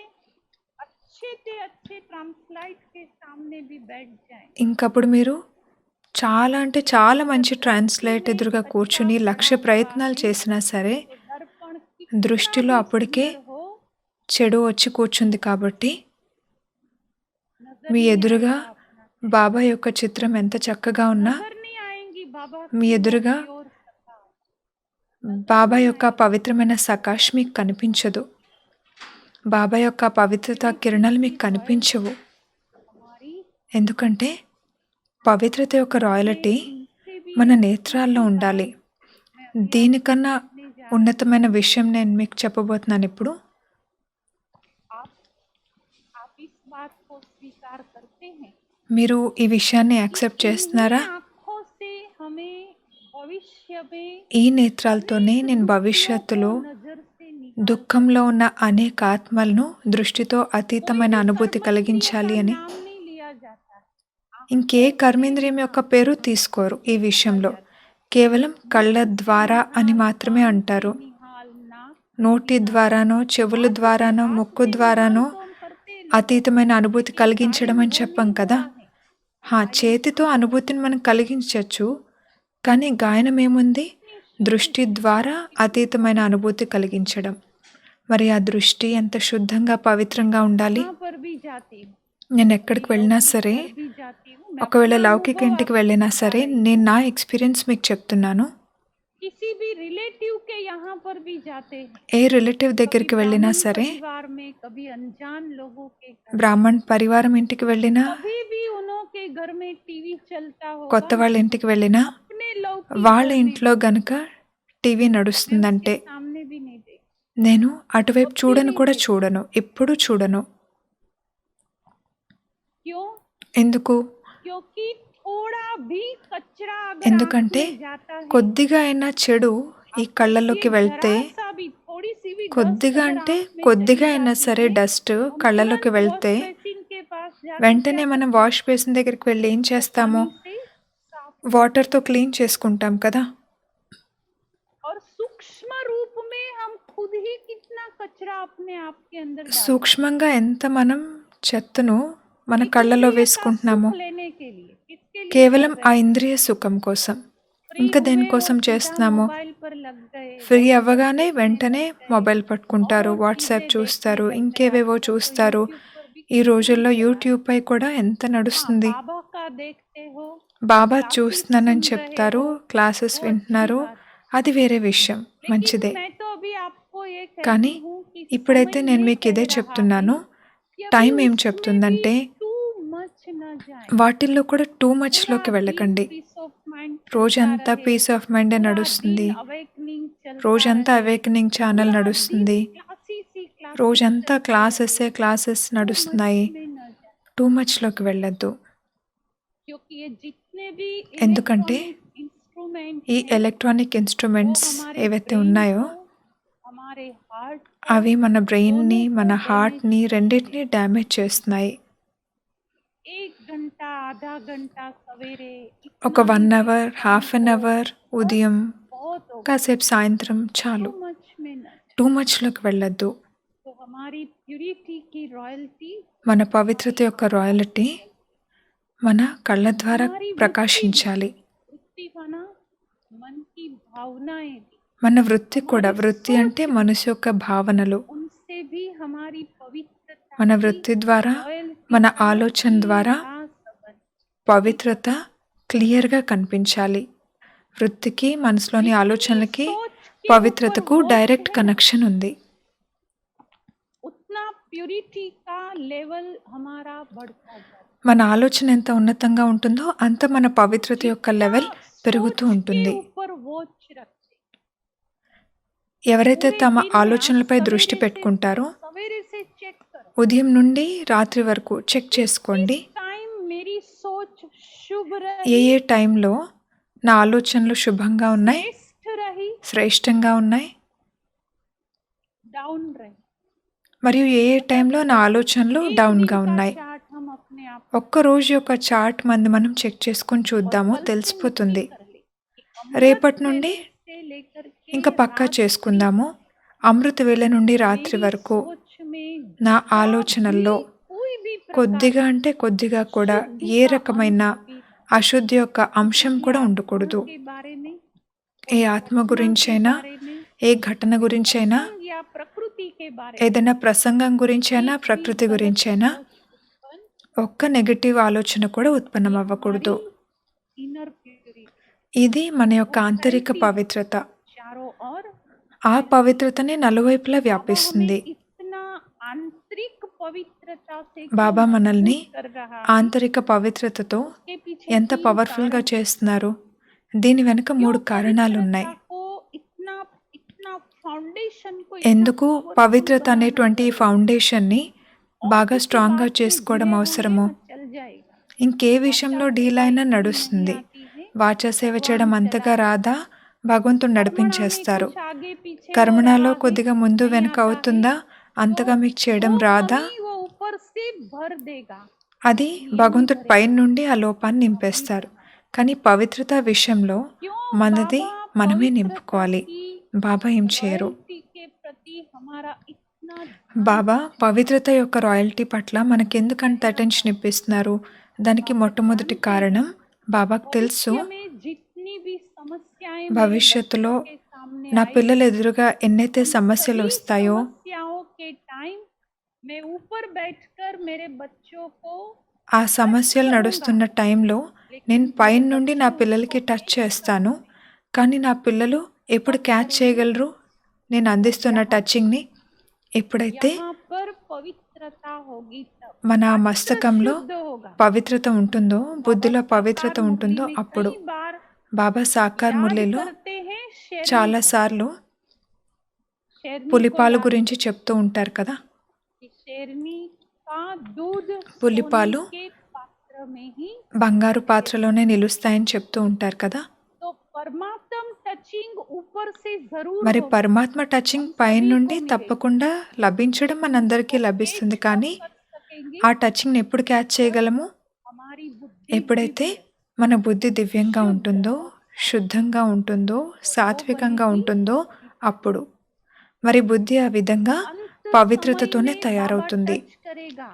अच्छे से अच्छे ट्रांसलाइट के सामने भी बैठ जाएं। ఇంకప్పుడు మీరు చాలా అంటే చాలా మంచి ట్రాన్స్లేట్ ఎదురుగా కూర్చుని లక్ష ప్రయత్నాలు చేసినా సరే तो दर्पण దృష్టిలో कितना भी అప్పటికే सुंदर हो, చెడు వచ్చి కూర్చుంది కాబట్టి नजर మీ नहीं ఎదురుగా आएगा अपना, బాబా యొక్క చిత్రం ఎంత చక్కగా ఉన్నా, नजर नहीं आएंगी बाबा మీ की वो ఎదురుగా प्योर सत्ता। బాబా యొక్క పవిత్రమైన సకాష్ మీకు కనిపించదు. బాబా యొక్క పవిత్రత కిరణాలు మీకు కనిపించవు. हमारी ఎందుకంటే పవిత్రత యొక్క రాయల్టీ इनसे भी మన నేత్రాల్లో ఉండాలి. దీనికన్నా ఉన్నతమైన విషయం నేను మీకు చెప్పబోతున్నాను ఇప్పుడు. आप आप इस बात को स्वीकार करते हैं। మీరు ఈ విషయాన్ని యాక్సెప్ట్ చేస్తున్నారా? इन्हीं आँखों से हमें भविष्य में ఈ నేత్రాలతోనే నేను భవిష్యత్తులో नजर से निकाल దుఃఖంలో ఉన్న అనేక ఆత్మలను దృష్టితో అతీతమైన అనుభూతి కలిగించాలి అని. नाम नहीं लिया जाता है, ఇంకే కర్మేంద్రియం యొక్క పేరు తీసుకోరు ఈ విషయంలో. కేవలం కళ్ళ ద్వారా అని మాత్రమే అంటారు. निहालना నోటి ద్వారానో, చెవుల ద్వారానో, ముక్కు ద్వారానో तो हम करते हैं। అతీతమైన అనుభూతి కలిగించడం అని చెప్పాం కదా. చేతితో అనుభూతిని మనం కలిగించవచ్చు, కానీ గాయనం ఏముంది? దృష్టి ద్వారా అతీతమైన అనుభూతి కలిగించడం. మరి ఆ దృష్టి ఎంత శుద్ధంగా పవిత్రంగా ఉండాలి. यहाँ पर भी जाती हूँ, నేను ఎక్కడికి వెళ్ళినా సరే, भी जाती हूँ, मैं ఒకవేళ లౌకిక ఇంటికి వెళ్ళినా సరే, నేను నా ఎక్స్పీరియన్స్ మీకు చెప్తున్నాను. किसी भी रिलेटिव के यहाँ पर भी जाते हैं, ఏ రిలేటివ్ దగ్గరికి వెళ్ళినా సరే, परिवार में कभी अनजान लोगों के घर, బ్రాహ్మణ్ పరివారం ఇంటికి వెళ్ళినా, कभी भी उन्हों के घर में टीवी चलता కొత్త होगा, వాళ్ళ ఇంటికి వెళ్ళినా, अपने लौकिक వాళ్ళ घर में ఇంట్లో గనుక టీవీ నడుస్తుందంటే सामने भी नहीं देखते, నేను అటువైపు చూడను కూడా చూడను, ఎప్పుడూ చూడను. क्यों? ఎందుకు? क्योंकि थोड़ा भी कचरा अगर ఎందుకంటే आँख में जाता है, కొద్దిగా అయినా చెడు ఈ కళ్ళలోకి వెళ్తే, जरा सा भी, थोड़ी सी भी కొద్దిగా dust అంటే अगर आँख में కొద్దిగా चली అయినా जाती సరే है, డస్ట్ हम కళ్ళలోకి तुरंत వెళ్తే wash basin के पास जाकर వెంటనే क्या మనం करते వాష్ బేసిన్ దగ్గరికి వెళ్ళి ఏం हैं? చేస్తాము? पानी से साफ వాటర్తో క్లీన్ చేసుకుంటాం కదా. और सूक्ष्म रूप में हम खुद ही कितना कचरा अपने आप के अंदर डालते हैं। సూక్ష్మంగా ఎంత మనం చెత్తను మన एक కళ్ళలో इंद्रिय का వేసుకుంటున్నాము, सुख लेने के लिए, किसके लिए కేవలం कर ఆ रहे हैं? ఇంద్రియ సుఖం కోసం. फ्री ఇంకా हुए దేనికోసం और सीधा చేస్తున్నాము? मोबाइल पर लग गए, ఫ్రీ WhatsApp అవ్వగానే देखने వెంటనే लग गए, మొబైల్ పట్టుకుంటారు, और వాట్సాప్ चीजें చూస్తారు, देखने लग गए। ఇంకేవేవో आजकल तो చూస్తారు. यूट्यूब पर भी ఈ कितना రోజుల్లో चला है। యూట్యూబ్ పై కూడా ఎంత हाँ, నడుస్తుంది. बाबा का देखते हो, బాబా क्लासेस చూస్తున్నానని सुन रहे చెప్తారు, हो, క్లాసెస్ वो अच्छी వింటున్నారు, बात है। అది వేరే విషయం, लेकिन మంచిదే. मैं तो अभी आपको ये కానీ कहती हूँ कि ఇప్పుడైతే समय నేను ये మీకు ఇదే कह रहा చెప్తున్నాను, है कि अभी టైం ఏం उसमें చెప్తుందంటే भी too much न जाए। వాటిల్లో కూడా టూ पूरा మచ్లోకి दिन వెళ్ళకండి. peace of mind चलता రోజంతా रहे, పీస్ ఆఫ్ మైండే पूरा నడుస్తుంది, दिन awakening चलता రోజంతా रहे, అవేకనింగ్ ఛానల్ पूरा నడుస్తుంది, दिन classes ही classes రోజంతా चलते క్లాసెస్ रहे। నడుస్తున్నాయి. Too much में न जाए, టూ మచ్లోకి వెళ్ళొద్దు. क्योंकि ये जितने भी ఎందుకంటే इलेक्ट्रॉनिक इंस्ट्रूमेंट ఈ हैं, ఎలక్ట్రానిక్ वो ఇన్స్ట్రుమెంట్స్ हमारे ఏవైతే brain ఉన్నాయో को, हमारे हार्ट को, అవి మన బ్రెయిన్ని, दोनों को మన damage హార్ట్ని करते రెండింటినీ हैं। డ్యామేజ్ చేస్తున్నాయి. 1 घंटा आधा घंटा सवेरे ఒక इतना 1 ही అవర్, शाम హాఫ్ అన్ को, అవర్ बस ఉదయం, बहुत हो गया। కాసేపు సాయంత్రం చాలు. Too much में न जाए। టూ మచ్లోకి వెళ్ళొద్దు. तो हमारी प्यूरिटी की रॉयल्टी మన పవిత్రత యొక్క రాయల్టీ మన కళ్ళ ద్వారా हमारी ప్రకాశించాలి. वृत्ति माना मन की भावनाएं भी, మన వృత్తి కూడా, వృత్తి అంటే మనసు యొక్క భావనలు, उनसे भी हमारी पवित्रता మన की వృత్తి ద్వారా, रॉयल्टी మన का ఆలోచన ద్వారా सीधा संबंध। పవిత్రత క్లియర్గా కనిపించాలి. వృత్తికి, మనసులోని ఆలోచనలకి, सोच के పవిత్రతకు ऊपर वो డైరెక్ట్ है, కనెక్షన్ ఉంది. उतना प्यूरिटी का लेवल हमारा बढ़ता जाता है। మన ఆలోచన ఎంత ఉన్నతంగా ఉంటుందో అంత మన పవిత్రత యొక్క లెవెల్ పెరుగుతూ सोच के ఉంటుంది. ऊपर वॉच रखते, ఎవరైతే पूरे తమ दिन में आप ఆలోచనలపై దృష్టి सवेरे పెట్టుకుంటారో से चेक करो, ఉదయం నుండి రాత్రి వరకు చెక్ చేసుకోండి. इस टाइम मेरी सोच शुभ ఏ रही, ఏ టైంలో నా ఆలోచనలు శుభంగా ఉన్నాయి, श्रेष्ठ रही, శ్రేష్టంగా ఉన్నాయి, डाउन रही। మరియు ఏ ఏ టైంలో నా ఆలోచనలు एक డౌన్గా दिन का ఉన్నాయి. चार्ट हम अपने आप ఒక్కరోజు యొక్క చార్ట్ మనం చెక్ చేసుకొని और చూద్దాము, कल से తెలిసిపోతుంది. नक्की कर ले कि अमृत రేపటి నుండి वेले से लेकर के ఇంకా పక్కా रात्रि చేసుకుందాము. అమృత వేళ నుండి రాత్రి मेरी వరకు सोच में నా जरा भी ఆలోచనల్లో कोई भी प्रकार కొద్దిగా की అంటే కొద్దిగా కూడా शुद्धि ఏ का రకమైన अंश भी ना అశుద్ధి యొక్క అంశం कोई కూడా आत्मा ఉండకూడదు. के बारे में, ఏ कोई ఆత్మ घटना के గురించైనా, बारे में, ఏ ఘటన कोई గురించైనా, प्रसंग या प्रकृति के बारे में ఏదైనా ప్రసంగం గురించైనా, एक भी ప్రకృతి गलत గురించైనా सोच उत्पन्न ఒక్క నెగెటివ్ ఆలోచన కూడా ఉత్పన్నం ये అవ్వకూడదు. हमारी इनर प्यूरिटी ఇది మన యొక్క वो ఆంతరిక फैलती है పవిత్రత. चारों ओर ఆ फैलती है। పవిత్రతనే నలువైపులా बाबा వ్యాపిస్తుంది. हमें इतना आंतरिक पवित्रता से బాబా क्यों మనల్ని मजबूत कर रहा है, ఆంతరిక పవిత్రతతో उसके पीछे ఎంత 3 పవర్ఫుల్గా कारण हैं। చేస్తున్నారు. దీని వెనుక क्यों 3 కారణాలున్నాయి. पवित्रता को इतना इतना फाउंडेशन को ఎందుకు इतना पावरफुल పవిత్రత बनाना అనేటువంటి ఈ जरूरी है। ఫౌండేషన్ని और బాగా किसी స్ట్రాంగ్గా बात से చేసుకోవడం जुड़े అవసరమో. होंगे ना चल जाएगा। ఇంకే वाचा విషయంలో सेवा డీల్ అయినా इतनी नहीं నడుస్తుంది. आती है, వాచా సేవ भगवान చేయడం అంతగా चलाएगा। రాదా, భగవంతుడు कर्मणा में నడిపించేస్తారు. कुछ आगे पीछे हो కర్మణాలో रहा है, కొద్దిగా ముందు नहीं వెనుక आता है, అవుతుందా, అంతగా तो మీకు చేయడం वो రాదా, कमी वो ऊपर से भर देगा। అది लेकिन ये नहीं భగవంతుడి పైన भरेगा నుండి ఆ లోపాన్ని నింపేస్తారు. కానీ పవిత్రత విషయంలో क्यों మనది बाबा మనమే पवित्रता నింపుకోవాలి. की బాబా ఏం చేయరు. रॉयल्टी के प्रति हमारा इतना బాబా పవిత్రత యొక్క రాయల్టీ పట్ల మనకెందుకంత అటెన్షన్ ఇప్పిస్తున్నారు. దానికి మొట్టమొదటి కారణం బాబాకు తెలుసు, भविष्य में जितनी भी समस्याएं मेरे భవిష్యత్తులో बच्चों के सामने నా आएगी, పిల్లల ఎదురుగా ఎన్నైతే उन సమస్యలు सभी వస్తాయో समस्याओं के टाइम मैं ऊपर बैठकर मेरे बच्चों को ఆ टच సమస్యలు करूंगा, నడుస్తున్న టైంలో నేను लेकिन పైన मेरे నుండి నా बच्चे పిల్లలకి उसको టచ్ कैच कर చేస్తాను. కానీ నా పిల్లలు ఎప్పుడు క్యాచ్ చేయగలరు నేను అందిస్తున్న టచింగ్ని? ఎప్పుడైతే यहाँ पर पवित्रता होगी तब మన अंतर మస్తకంలో शुद्ध होगा। పవిత్రత ఉంటుందో, बाबा బుద్ధిలో साकार పవిత్రత मुरली ఉంటుందో में అప్పుడు. कई बार బాబా సాకార్ याद మురళిలో करते हैं शेरनी को, చాలాసార్లు शेरनी को పులిపాలు याद గురించి करते చెప్తూ ఉంటారు కదా. कि शेरनी का दूध పులిపాలు सोने के पात्र में ही బంగారు పాత్రలోనే నిలుస్తాయని చెప్తూ ఉంటారు కదా. तो परमात्म टचिंग ऊपर से जरूर మరి होगा, పరమాత్మ టచింగ్ పైన सभी నుండి को मिलेगा। తప్పకుండా లభించడం మనందరికీ वो లభిస్తుంది. कैच కానీ कब कर सकेंगे ఆ టచింగ్ని ఎప్పుడు క్యాచ్ చేయగలము? हमारी बुद्धि ఎప్పుడైతే दिव्य, మన బుద్ధి దివ్యంగా शुद्ध ఉంటుందో, శుద్ధంగా ఉంటుందో, और वो సాత్వికంగా बनेगी ఉంటుందో पवित्र। అప్పుడు. మరి బుద్ధి ఆ విధంగా अंत समय పవిత్రతతోనే में बाबा తయారవుతుంది. टच करेगा,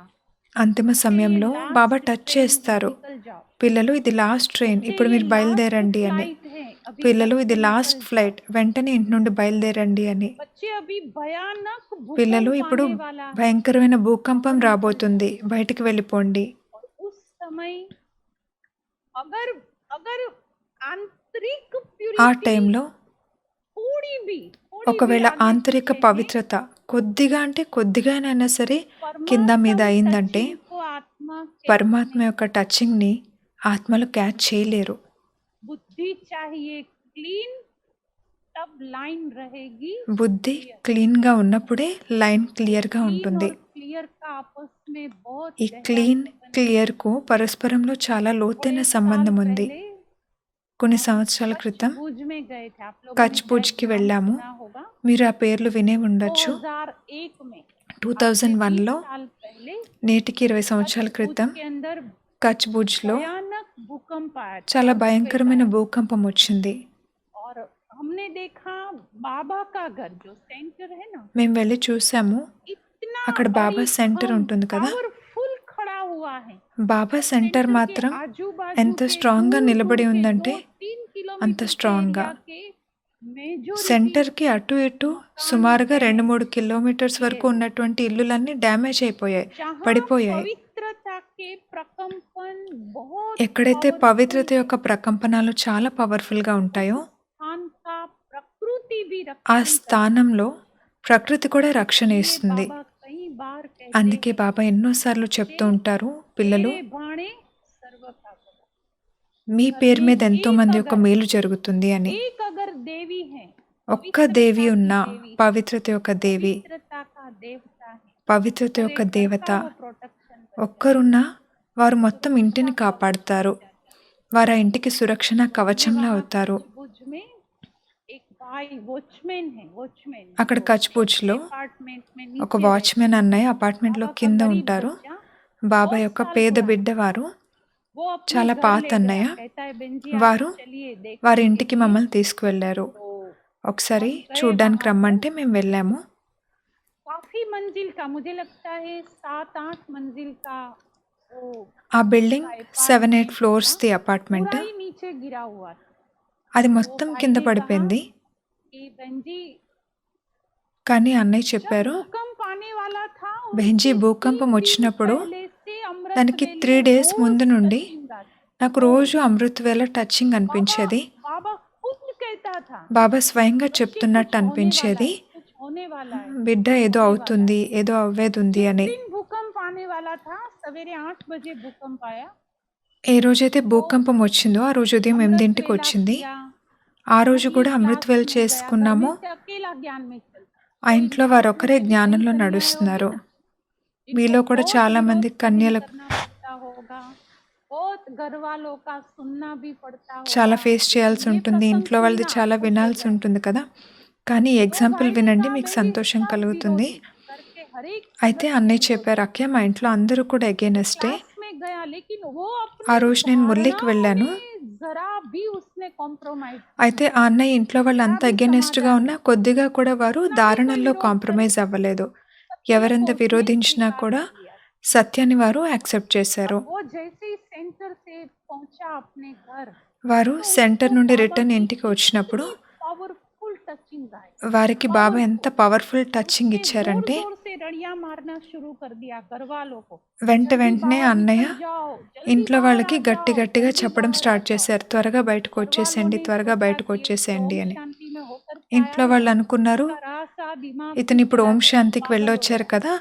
అంతిమ ये సమయంలో బాబా लास्ट టచ్ ट्रेन है, చేస్తారు. निकल जाओ। పిల్లలు ఇది లాస్ట్ ట్రైన్, बच्चे ఇప్పుడు ये మీరు लास्ट బయలుదేరండి అని. फ्लाइट है, अभी పిల్లలు घर ఇది से లాస్ట్ निकल जाओ। ఫ్లైట్, వెంటనే ఇంటి నుండి బయలుదేరండి అని. बच्चे अभी भयानक పిల్లలు भूकंप ఇప్పుడు आने वाला है భయంకరమైన భూకంపం और निकल రాబోతుంది, जाओ। బయటికి వెళ్ళిపోండి. और उस समय अगर अगर आंतरिक ఆ प्यूरिटी టైంలో थोड़ी भी ఒకవేళ आगे ఆంతరిక पीछे है, పవిత్రత కొద్దిగా అంటే కొద్దిగానైనా సరే కింద మీద परमात्म అయిందంటే टचिंग को आत्मा कैच పరమాత్మ नहीं, యొక్క టచింగ్ని ఆత్మలు క్యాచ్ చేయలేరు. बुद्धि चाहिए क्लीन, तब लाइन रहेगी బుద్ధి क्लियर। క్లీన్గా ఉన్నప్పుడే లైన్ క్లియర్గా क्लीन ఉంటుంది. और क्लियर का आपस में बहुत ఈ गहरा క్లీన్ संबंध है। క్లియర్కు పరస్పరంలో చాలా లోతైన थोड़े साल సంబంధం ఉంది. पहले కొన్ని हम సంవత్సరాల कच्छ క్రితం भुज में गए थे, आप लोगों కచ్ ने భుజ్కి शायद नाम వెళ్ళాము. सुना होगा। మీరు ఆ పేర్లు వినే ఉండొచ్చు. 2001 में, आज से 2001లో 20 साल पहले నేటికి 20 कच्छ సంవత్సరాల भुज క్రితం के अंदर కచ్ భుజ్లో भयानक भूकंप आया था, చాలా earthquake భయంకరమైన आया। భూకంపం వచ్చింది. और हमने देखा बाबा का घर जो सेंटर है ना, మేము వెళ్ళి చూసాము. इतना అక్కడ బాబా సెంటర్ ఉంటుంది కదా. पावरफुल खड़ा हुआ है। బాబా और సెంటర్ सेंटर के మాత్రం आजू बाजू ఎంత के స్ట్రాంగ్గా दूर दूर నిలబడి के ఉందంటే 2-3 అంత किलोमीटर के స్ట్రాంగ్గా. एरिया के मेजोरिटी సెంటర్కి అటు ఇటు సుమారుగా 2-3 కిలోమీటర్స్ వరకు ये ఉన్నటువంటి ఇల్లులన్నీ డ్యామేజ్ అయిపోయాయి, जहाँ పడిపోయాయి. पवित्रता के प्रकंपन बहुत ఎక్కడైతే powerful పవిత్రత యొక్క ప్రకంపనాలు చాలా పవర్ఫుల్గా ఉంటాయో स्थान का प्रकृति भी ఆ रक्षण करती స్థానంలో ప్రకృతి కూడా है। రక్షణ इसलिए ఇస్తుంది. बाबा कई बार कहते అందుకే हैं, బాబా ఎన్నోసార్లు చెప్తూ ఉంటారు, పిల్లలు तेरे बाणे सर्व का भला। మీ పేరు మీద ये ఎంతో एक మంది యొక్క अगर మేలు జరుగుతుంది అని. एक अगर देवी है, ఒక్క దేవి पवित्रता ఉన్నా, की देवी है, పవిత్రత యొక్క దేవి, पवित्रता का देवता है, పవిత్రత पूरे యొక్క घर దేవత का वो प्रोटेक्शन करता है। ఒక్కరున్నా వారు మొత్తం ఇంటిని కాపాడుతారు. వారు ఆ ఇంటికి సురక్షణ हमने కవచంలా वहाँ అవుతారు. कच्छ भुज में एक भाई वॉचमैन है, वॉचमैन అక్కడ जो కచ్ భుజ్లో अपार्टमेंट में ఒక नीचे रहते వాచ్మెన్ అన్నయ్య అపార్ట్మెంట్లో बाबा का కింద गरीब ఉంటారు. बच्चा బాబా बहुत యొక్క साल పేద पुराना బిడ్డవారు वो अपने చాలా घर పాత ले गया అన్నయ్య कहता है बहन जी आप వారు चलिए వారి देखने के ఇంటికి लिए మమ్మల్ని తీసుకువెళ్ళారు. तो ఒకసారి हम गए చూడ్డానికి वहां पर రమ్మంటే మేము వెళ్ళాము. काफी मंजिल का मुझे लगता है 7-8 मंजिल का वो ఆ బిల్డింగ్ उसका 7-8 अपार्टमेंट था ఫ్లోర్స్‌ది అపార్ట్మెంట్. पूरा ही नीचे गिरा हुआ था అది तो మొత్తం भाई కింద ने कहा పడిపోయింది. कि बहन जी కానీ అన్నయ్య जब చెప్పారు, भूकंप आने वाला था బెహెన్‌జీ उसके 3 భూకంపం दिन వచ్చినప్పుడు पहले से अमृत దానికి वेले 3 డేస్ रोज ముందు నుండి टचिंग आती నాకు रोज రోజు అమృత్ వేళ టచింగ్ बाबा అనిపించేది. बाबा खुद कहता था బాబా స్వయంగా बच्चे చెప్తున్నట్టు कुछ होने वाला అనిపించేది. है कुछ होने वाला है బిడ్డ कुछ ఏదో होने वाला है అవుతుంది, ఏదో అవ్వేదుంది जिस అని. दिन भूकंप आने वाला था सवेरे 8 बजे भूकंप आया ఏ రోజైతే तो భూకంపం వచ్చిందో ఆ రోజు ఉదయం अमृत 8కి वेला వచ్చింది. किया ఆ రోజు वही కూడా అమృత్ क्लास వేళ में गया घर చేసుకున్నాము. में से अकेला ज्ञान में चलता ఆ कोई ఇంట్లో आप వారొక్కరే में से भी कई జ్ఞానంలో कन्याएं होगी నడుస్తున్నారు. ना जिनको మీలో కూడా बहुत చాలా विरोध మంది सहन కన్యల करना पड़ता होगा बहुत घर वालों का सुनना भी पड़ता చాలా होगा ఫేస్ చేయాల్సి ये ఉంటుంది. प्रसंग ఇంట్లో వాళ్ళది सुनना చాలా खुश हो వినాల్సి जाए ఉంటుంది కదా! కానీ ఈ तो ఎగ్జాంపుల్ भाई ने వినండి, कहा మీకు बहन जी సంతోషం सब కలుగుతుంది. विरोधी करके हर एक అయితే सदस्य అన్నయ్య विरोधी చెప్పారు, అక్కయ్య మా ఇంట్లో అందరూ కూడా ఎగైనెస్టే. क्लास में गया लेकिन वो ఆ अपनी రోజు నేను మురళికి धारणाओं వెళ్ళాను. में जरा भी उसने कॉम्प्रोमाइज అయితే नहीं ఆ किया అన్నయ్య ఇంట్లో जरा వాళ్ళంతా भी ఎగైనెస్ట్‌గా समाधान ఉన్నా नहीं కొద్దిగా కూడా వారు जितना भी कोई ధారణల్లో विरोध करे కాంప్రమైజ్ అవ్వలేదు. सत्य ఎవరెంత को उसने విరోధించినా स्वीकार కూడా कर लिया సత్యాన్ని వారు యాక్సెప్ట్ చేశారు. अब वो जैसे ही सेंटर से पहुंचा अपने घर వారు तो సెంటర్ उसको నుండి बाबा రిటర్న్ की ఇంటికి వచ్చినప్పుడు इतनी पावरफुल टचिंग आई వారికి బాబా ఎంత पावरफुल పవర్‌ఫుల్ టచింగ్ उसने जोर ఇచ్చారంటే जोर से रड़ियां मारना शुरू कर दिया घर वालों को వెంటనే जल्दी बाहर అన్నయ్య निकल जाओ जल्दी ఇంట్లో बाहर వాళ్ళకి आ గట్టి जाओ గట్టిగా जल्दी చెప్పడం बाहर आ స్టార్ట్ जाओ చేశారు. త్వరగా బయటకు घर वालों వచ్చేసేయండి, ने త్వరగా सोचा బయటకు कि ये कुछ ओम వచ్చేసేయండి అని. शांति में होकर के ఇంట్లో आएगा వాళ్ళు అనుకున్నారు, इसका रासा दिमाग ఇతను ఇప్పుడు बिगड़ा ఓం है శాంతికి पागल हो వెళ్ళొచ్చారు गया కదా,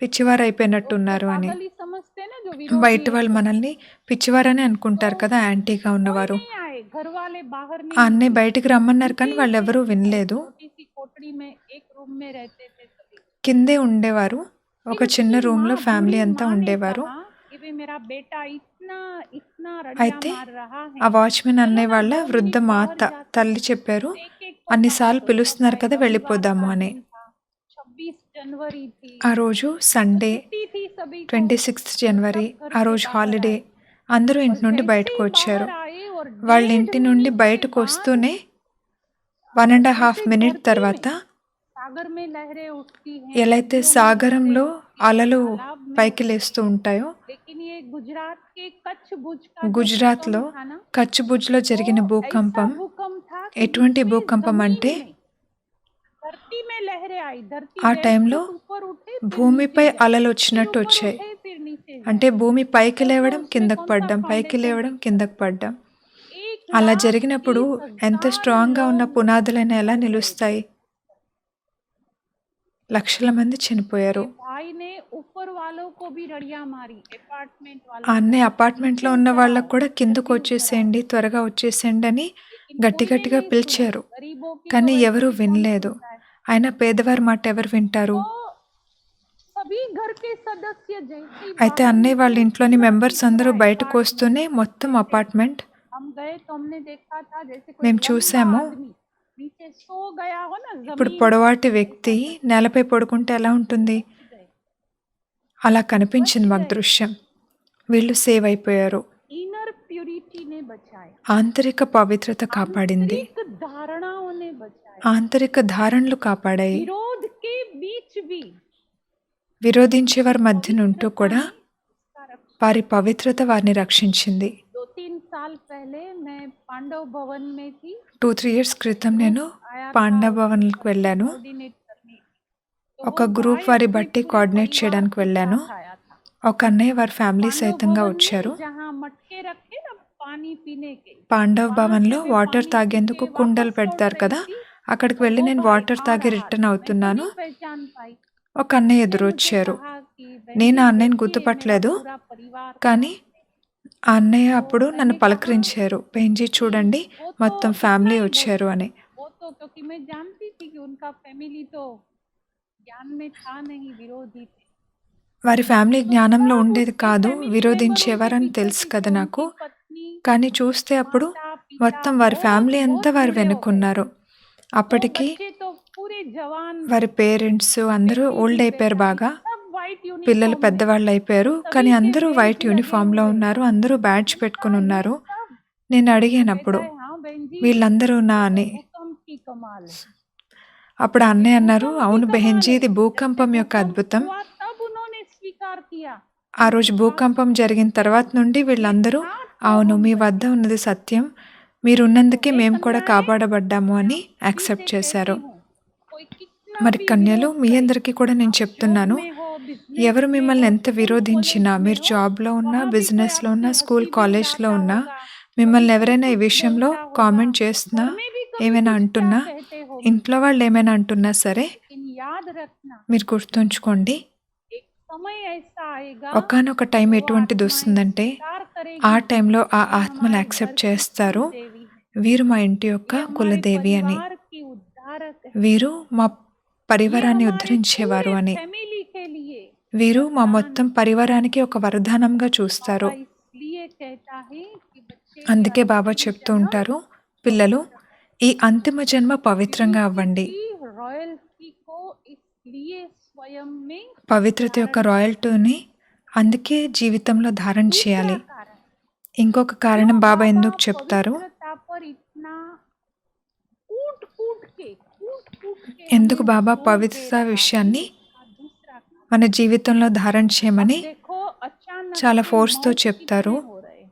పిచ్చివారు लोग तो అయిపోయినట్టున్నారు అని. पागल ही समझते हैं ना जो विरोधी బయట है వాళ్ళు तो మనల్ని పిచ్చివారని అనుకుంటారు तो కదా, యాంటీగా कोई ఉన్నవారు. नहीं आए घर वाले बाहर ఆ नहीं అన్నయ్య निकले బయటికి రమ్మన్నారు नीचे కానీ ही थे వాళ్ళెవరూ एक వినలేదు. छोटी सी कोठड़ी में एक रूम में रहते थे सभी కిందే ఉండేవారు. ఒక फिर చిన్న उसकी రూమ్‌లో माँ ఫ్యామిలీ बूढ़ी అంతా माँ ने ఉండేవారు. कहा कि भाई मेरा बेटा इतना इतना रड़िया అయితే मार रहा ఆ है వాచ్‌మెన్ चलो అన్నయ్య ना వాళ్ళ 2 వృద్ధ मिनट మాత बाहर जाते తల్లి हैं చెప్పారు, एक एक को అన్నిసార్లు कहा तो सब పిలుస్తున్నారు आए కదా रविवार వెళ్ళిపోదాము का అని. दिन था 26 जनवरी थी ఆ రోజు तो సండే छुट्टी थी सभी को 26 तो జనవరి. सब घर ఆ से రోజు बाहर హాలిడే. आए అందరూ और ఇంటి నుండి जैसे బయటకు ही వచ్చారు. बाहर आए और వాళ్ళ 1.5 ఇంటి నుండి मिनट के బయటకు बाद వస్తూనే 1 ½ जैसे మినిట్ धरती తర్వాత में सागर में लहरें उठती हैं ఎలా అయితే नदियों में लहरें సాగరంలో उठती हैं అలలు तालाब में పైకి उठती లేస్తూ हैं ఉంటాయో, लेकिन ये गुजरात के कच्छ भुज का जो గుజరాత్‌లో भूकंप था ना కచ్ భుజ్‌లో वो జరిగిన ऐसा భూకంపం भूकंप था कि ఎటువంటి जिसमें భూకంపం जमीन అంటే में धरती में लहरें आई धरती ఆ 1.5 టైంలో फुट ऊपर उठे फिर భూమిపై नीचे जाए అలలు फिर వచ్చినట్టు ऊपर వచ్చాయి. उठे फिर नीचे అంటే जाए భూమి పైకి सोचो లేవడం, उसमें కిందకి कौन सा పడ్డం, పైకి फाउंडेशन లేవడం, वीक था కిందకి పడ్డం. 1 అలా लाख జరిగినప్పుడు 30 ఎంత हजार స్ట్రాంగ్‌గా ఉన్న लोग పునాదులైనా ఎలా मर गए थे నిలుస్తాయి? లక్షల మంది చనిపోయారు. ये भाई ने ऊपर वालों को भी रड़ियां मारी अपार्टमेंट ఆ वालों को అన్నయ్య అపార్ట్మెంట్‌లో नीचे ఉన్న उतर వాళ్ళకి आओ కూడా కిందకు जल्दी उतर आओ వచ్చేసేయండి, త్వరగా వచ్చేసేయండి అని लेकिन గట్టి कोई ने గట్టిగా नहीं सुना పిలిచారు. गरीबों की तो కానీ वैसे ఎవరూ भी कौन వినలేదు. सुनता है అయినా పేదవారి మాట ఎవరు వింటారు? तो सभी घर के सदस्य जैसे ही అయితే बाहर అన్నయ్య వాళ్ళ निकले ఇంట్లోని पूरा की మెంబర్స్ पूरा అందరూ బయటకు अपार्टमेंट వస్తూనే మొత్తం जैसे అపార్ట్మెంట్ हम गए तो हमने देखा था जैसे कोई మేము लंबा చూసాము. आदमी नीचे सो गया हो ना ఇప్పుడు जमीन పొడవాటి पर వ్యక్తి ऐसा करके నేలపై పడుకుంటే ఎలా ఉంటుంది? बच गए అలా बच కనిపించింది మాకు गए దృశ్యం. వీళ్ళు సేవ్ అయిపోయారు. इनर प्यूरिटी ने बचाया ఆంతరిక పవిత్రత కాపాడింది. आंतरिक धारणाओं ने बचाया ఆంతరిక ధారణలు కాపాడాయి. विरोध के बीच भी విరోధించేవారి మధ్య ఉంటూ पवित्रता కూడా ने उसका रक्षा వారి పవిత్రత వారిని రక్షించింది. 2-3 साल पहले मैं पांडव भवन में थी 2-3 ఇయర్స్ క్రితం నేను आया था పాండవ భవన్‌కి వెళ్ళాను. कोऑर्डिनेट करने तो ఒక वो గ్రూప్ भाई వారి अपने బట్టి पूरे కోఆర్డినేట్ परिवार చేయడానికి के వెళ్ళాను. साथ आया था ఒక అన్నయ్య వారి ఫ్యామిలీ पांडव సైతంగా भवन వచ్చారు. में जहाँ मटके रखे ना पानी पीने के పాండవ్ वहां से భవన్‌లో मैं వాటర్ पानी पी తాగేందుకు के కుండలు वापस लौट పెడతారు रही కదా, थी అక్కడికి और వెళ్ళి वो నేను भाई వాటర్ आ తాగి रहा రిటర్న్ था मैं तो అవుతున్నాను. नहीं पहचान पाई ఒక అన్నయ్య उसने मुझे ఎదురొచ్చారు. कहा कि నేను बहन ఆ जी అన్నయ్యని देखिए मेरा గుర్తుపట్టలేదు. पूरा परिवार కానీ साथ में ఆ అన్నయ్య तो అప్పుడు నన్ను मैंने कहा పలకరించారు. బెంజీ कि చూడండి वो तो మొత్తం इतना ఫ్యామిలీ ही बहुत వచ్చారు అని. वो तो क्योंकि मैं जानती थी कि उनका फैमिली तो ज्ञान में था नहीं विरोधी थे వారి ఫ్యామిలీ तो జ్ఞానంలో सब ఉండేది उसके కాదు, फैमिली मेंबर उनके విరోధించేవారని पीछे తెలుసు पीछे కదా నాకు. उनकी पत्नी కానీ చూస్తే అప్పుడు माता पिता మొత్తం వారి बहुत ఫ్యామిలీ అంతా बहुत వారి बूढ़े हो गए వెనుకున్నారు. वो అప్పటికి बच्चे तो पूरे जवान వారి పేరెంట్స్ అందరూ बेटी ఓల్డ్ भी అయిపోయారు बेटा भी బాగా. सब वाइट పిల్లలు यूनिफॉर्म में పెద్దవాళ్ళైపోయారు. కానీ सभी के అందరూ बेल्ट వైట్ लगे యూనిఫామ్‌లో हुए ఉన్నారు. అందరూ బ్యాడ్జ్ मैंने పెట్టుకొని कहा ये ఉన్నారు. सब నేను कहता అడిగానప్పుడు, है हाँ बहन जी వీళ్ళందరూ నా ये तो అని. भूकंप की कमाल है అప్పుడు ఆ ये అన్నయ్య అన్నారు, भूकंप की అవును कमाल బెహెన్‌జీ है ఇది जब से భూకంపం యొక్క भूकंप అద్భుతం. हुआ तब उन्होंने स्वीकार किया ఆ कि రోజు जो बात భూకంపం జరిగిన తర్వాత నుండి ये వీళ్ళందరూ, था तो అవును हम మీ बचे వద్ద ఉన్నది సత్యం. तो మీరున్నందుకే एक మేము కూడా अन्याय కాపాడబడ్డాము मैं అని आप सभी యాక్సెప్ట్ से చేశారు. कहती हूँ कोई कितना మరి भी కన్యలు, विरोध మీ करे అందరికీ కూడా నేను आप जॉब చెప్తున్నాను, में हो बिजनेस ఎవరు में మిమ్మల్ని हो ఎంత स्कूल విరోధించినా, कॉलेज में మీరు हो జాబ్‌లో ఉన్నా, वहाँ भी कोई బిజినెస్‌లో आपकी ఉన్నా, స్కూల్, हंसी भी కాలేజ్‌లో उड़ाता ఉన్నా, होगा మిమ్మల్ని कभी कोई ఎవరైనా ఈ कुछ విషయంలో बोलता होगा కామెంట్ చేసినా, घर में भी कभी ఏమైనా कुछ क्या అంటున్నా, कहते होंगे ఇంట్లో వాళ్ళు ఏమైనా అంటున్నా సరే, लेकिन याद रखना మీరు గుర్తుంచుకోండి, एक समय ऐसा आएगा ఒకానొక టైం जो वो ఎటువంటిది आत्माएं వస్తుందంటే, स्वीकार ఆ करेगी టైంలో ఆ ये ఆత్మలు हमारे घर యాక్సెప్ట్ की చేస్తారు, कुल देवी है వీరు మా ఇంటి యొక్క ये हमारे కులదేవి అని. परिवार की उद्धारक है వీరు మా ये పరివారాన్ని हमारे ఉద్ధరించేవారు पूरे అని. फैमिली के लिए వీరు మా वरदान మొత్తం పరివారానికి ఒక వరదానంగా చూస్తారు. बाबा इसलिए कहता है कि बच्चे ये అందుకే బాబా अंतिम చెప్తూ जन्म ఉంటారు, పిల్లలు ఈ అంతిమ జన్మ పవిత్రంగా पवित्र అవ్వండి. की रॉयल्टी को इसलिए स्वयं में పవిత్రత యొక్క धारण రాయల్టీని అందుకే జీవితంలో ధారణ दूसरा చేయాలి. कारण ఇంకొక क्यों కారణం బాబా बाबा ఎందుకు చెప్తారు, पवित्रता पर इतना कूट कूट के ఎందుకు हमें బాబా जोर दे పవిత్రత रहा है విషయాన్ని इसका दूसरा कारण మన జీవితంలో ధారణ अब చేయమని देखो अचानक చాలా से ఫోర్స్‌తో मौत చెప్తారు. कितने हो रहे हैं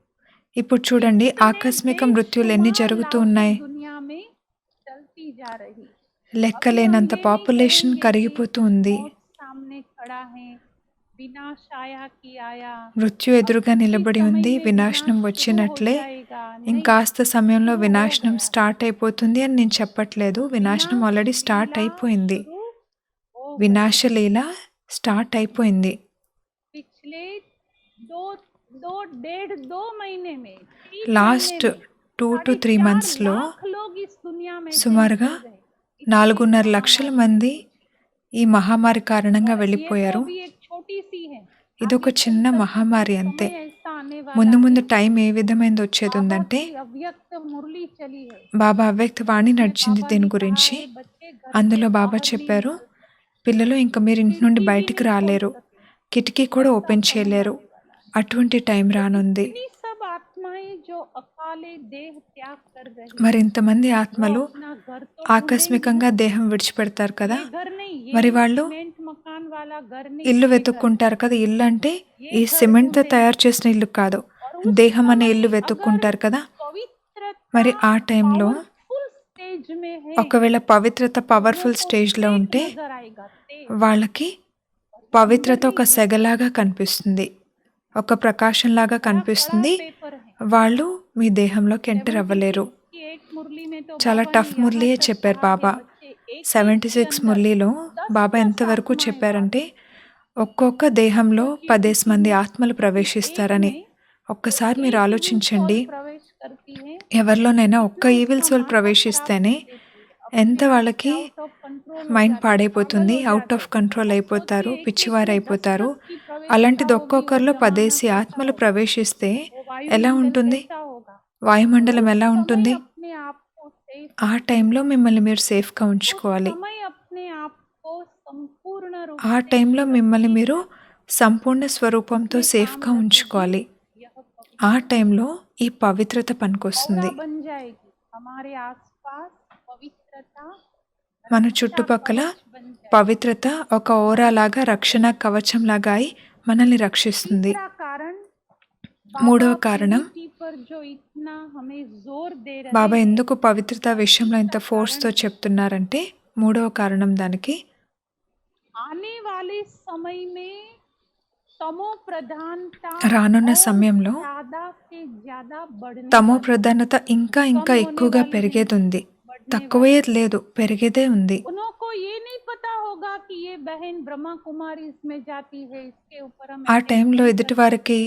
ఇప్పుడు చూడండి, कितने ఆకస్మిక మృత్యులు ఎన్ని बेशुमार జరుగుతూ लाशें ఉన్నాయి. दुनिया में चलती जा रही अभी हम లెక్కలేనంత ये नहीं పాపులేషన్ कहेंगे कि కరిగిపోతూ ఉంది. मौत सामने खड़ा है विनाश आया कि आया మృత్యు अब ఎదురుగా कुछ ही నిలబడి समय ఉంది, में వినాశనం विनाश शुरू हो వచ్చినట్లే, जाएगा नहीं ఇంకాస్త సమయంలో शुरू हो వినాశనం गया స్టార్ట్ అయిపోతుంది అని నేను చెప్పట్లేదు. వినాశనం विनाश ఆల్రెడీ స్టార్ట్ लीला అయిపోయింది. शुरू हो गई వినాశలీల స్టార్ట్ అయిపోయింది. पिछले दो दो डेढ़ दो महीने में 3 లాస్ట్ महीने में 2-3 4 మంత్స్‌లో लाख लोग इस दुनिया में से సుమారుగా निकल गए इतनी 4.5 లక్షల महामारी మంది ఈ మహమ్మారి కారణంగా और ये तो వెళ్ళిపోయారు. अभी एक छोटी सी है ఇదొక आगे చిన్న चलकर మహమ్మారి कुछ అంతే. समय ऐसा आने ముందు वाला ముందు है టైం ఏ విధమైనది వచ్చేది बाबा ఉందంటే, की अव्यक्त मुरली चली है బాబా అవ్యక్త వాణి उसमें నడిచింది बाबा దీని ने कहा గురించి. है बच्चे घर అందులో से బాబా बाहर नहीं చెప్పారు, निकल పిల్లలు ఇంక మీరు ఇంటి నుండి खिड़की भी బయటికి नहीं खोल రాలేరు, सके కిటికీ కూడా ऐसा ఓపెన్ समय చేయలేరు. आने वाला है అటువంటి టైం तो రానుంది. इतनी सब आत्माएं जो अकाले देह त्याग कर रही మరి ఇంతమంది वो ఆత్మలు अपना घर तो ढूंढेंगी ఆకస్మికంగా ना దేహం విడిచిపెడతారు కదా, ये घर नहीं మరి ये వాళ్ళు सीमेंट मकान वाला घर नहीं ఇల్లు ये घर వెతుక్కుంటారు కదా. ఇల్లు అంటే ये ఈ घर సిమెంట్తో ढूंढेंगे తయారు చేసిన ఇల్లు కాదు, और उस దేహం అనే समय ఇల్లు अगर వెతుక్కుంటారు కదా. पवित्रता మరి ఆ టైంలో पावरफुल स्टेज में है ఒకవేళ పవిత్రత लोगों పవర్ఫుల్ को స్టేజ్లో तेज ఉంటే नजर आएगा तेज వాళ్ళకి और वो పవిత్రత अंदर ఒక नहीं घुस సెగలాగా కనిపిస్తుంది, ఒక ప్రకాశంలాగా बड़ा कड़ा కనిపిస్తుంది. पेपर है వాళ్ళు మీ దేహంలోకి ఎంటర్ అవ్వలేరు. 76 की एक मुरली में तो చాలా बाबा ने టఫ్ यहाँ మురళియే तक చెప్పారు कहा कि బాబా. बच्चे एक एक के 76 अंदर మురళిలో 10 బాబా 10 ఎంతవరకు आत्माएं वास చెప్పారంటే, ఒక్కొక్క దేహంలో सोचिए 10 किसी మంది में ఆత్మలు किसी एक ప్రవేశిస్తారని. में तो ఒక్కసారి మీరు एक इविल ఆలోచించండి, सोल प्रवेश करती है ఎవరిలోనైనా ఒక్క कितना ఈవిల్ उसका సోల్ माथा खराब ప్రవేశిస్తేనే कर देती है ఎంత अपने आप వాళ్ళకి से आउट ऑफ कंट्रोल हो మైండ్ जाते पागल పాడైపోతుంది, हो అవుట్ जाते ఆఫ్ కంట్రోల్ अब అయిపోతారు, सोचिए एक एक పిచ్చివారు में 10 అయిపోతారు. 10 की प्रवेशिका అలాంటిది होगी वो ఒక్కొక్కరిలో जमाना 10 कैसा ఆత్మలు होगा ప్రవేశిస్తే वो ఎలా वायुमंडल ఉంటుంది, कैसा होगा और వాయుమండలం उस ఎలా समय ఉంటుంది. अपने आप को सेफ ఆ టైంలో మిమ్మల్ని మీరు సేఫ్గా उस ఉంచుకోవాలి. समय अपने आप को संपूर्ण रूप ఆ से టైంలో మిమ్మల్ని सुरक्षित మీరు సంపూర్ణ స్వరూపంతో अपने काम సేఫ్గా रखेगी ఉంచుకోవాలి. यह ఆ पवित्रता టైంలో ఈ పవిత్రత औरा పనికొస్తుంది. बन जाएगी हमारे आसपास पवित्रता మన रक्षा చుట్టుపక్కల कवच बन जाएगी పవిత్రత ఒక ఓరాలాగా, రక్షణ కవచంలాగా అయి మనల్ని రక్షిస్తుంది. तीसरा कारण మూడవ बाबा కారణం, प्यूरिटी पर जो इतना हमें जोर दे रहे బాబా हैं ఎందుకు పవిత్రత విషయంలో ఇంత तीसरा ఫోర్స్తో कारण చెప్తున్నారంటే, మూడవ కారణం దానికి, आने वाले समय में तमो प्रधानता రానున్న और సమయంలో ज्यादा से ज्यादा बढ़ने తమో वाली है ప్రధానత ఇంకా कम ఇంకా होने ఎక్కువగా वाली పెరిగేది नहीं ఉంది. बढ़ने वाली తక్కువయ్యేది है లేదు, పెరిగేదే ఉంది. उनको ये नहीं पता होगा कि ये बहन ब्रह्मा कुमारी इसमें जाती है इसके ऊपर हम ఆ अटैक టైంలో नहीं ఎదుటి करना వారికి,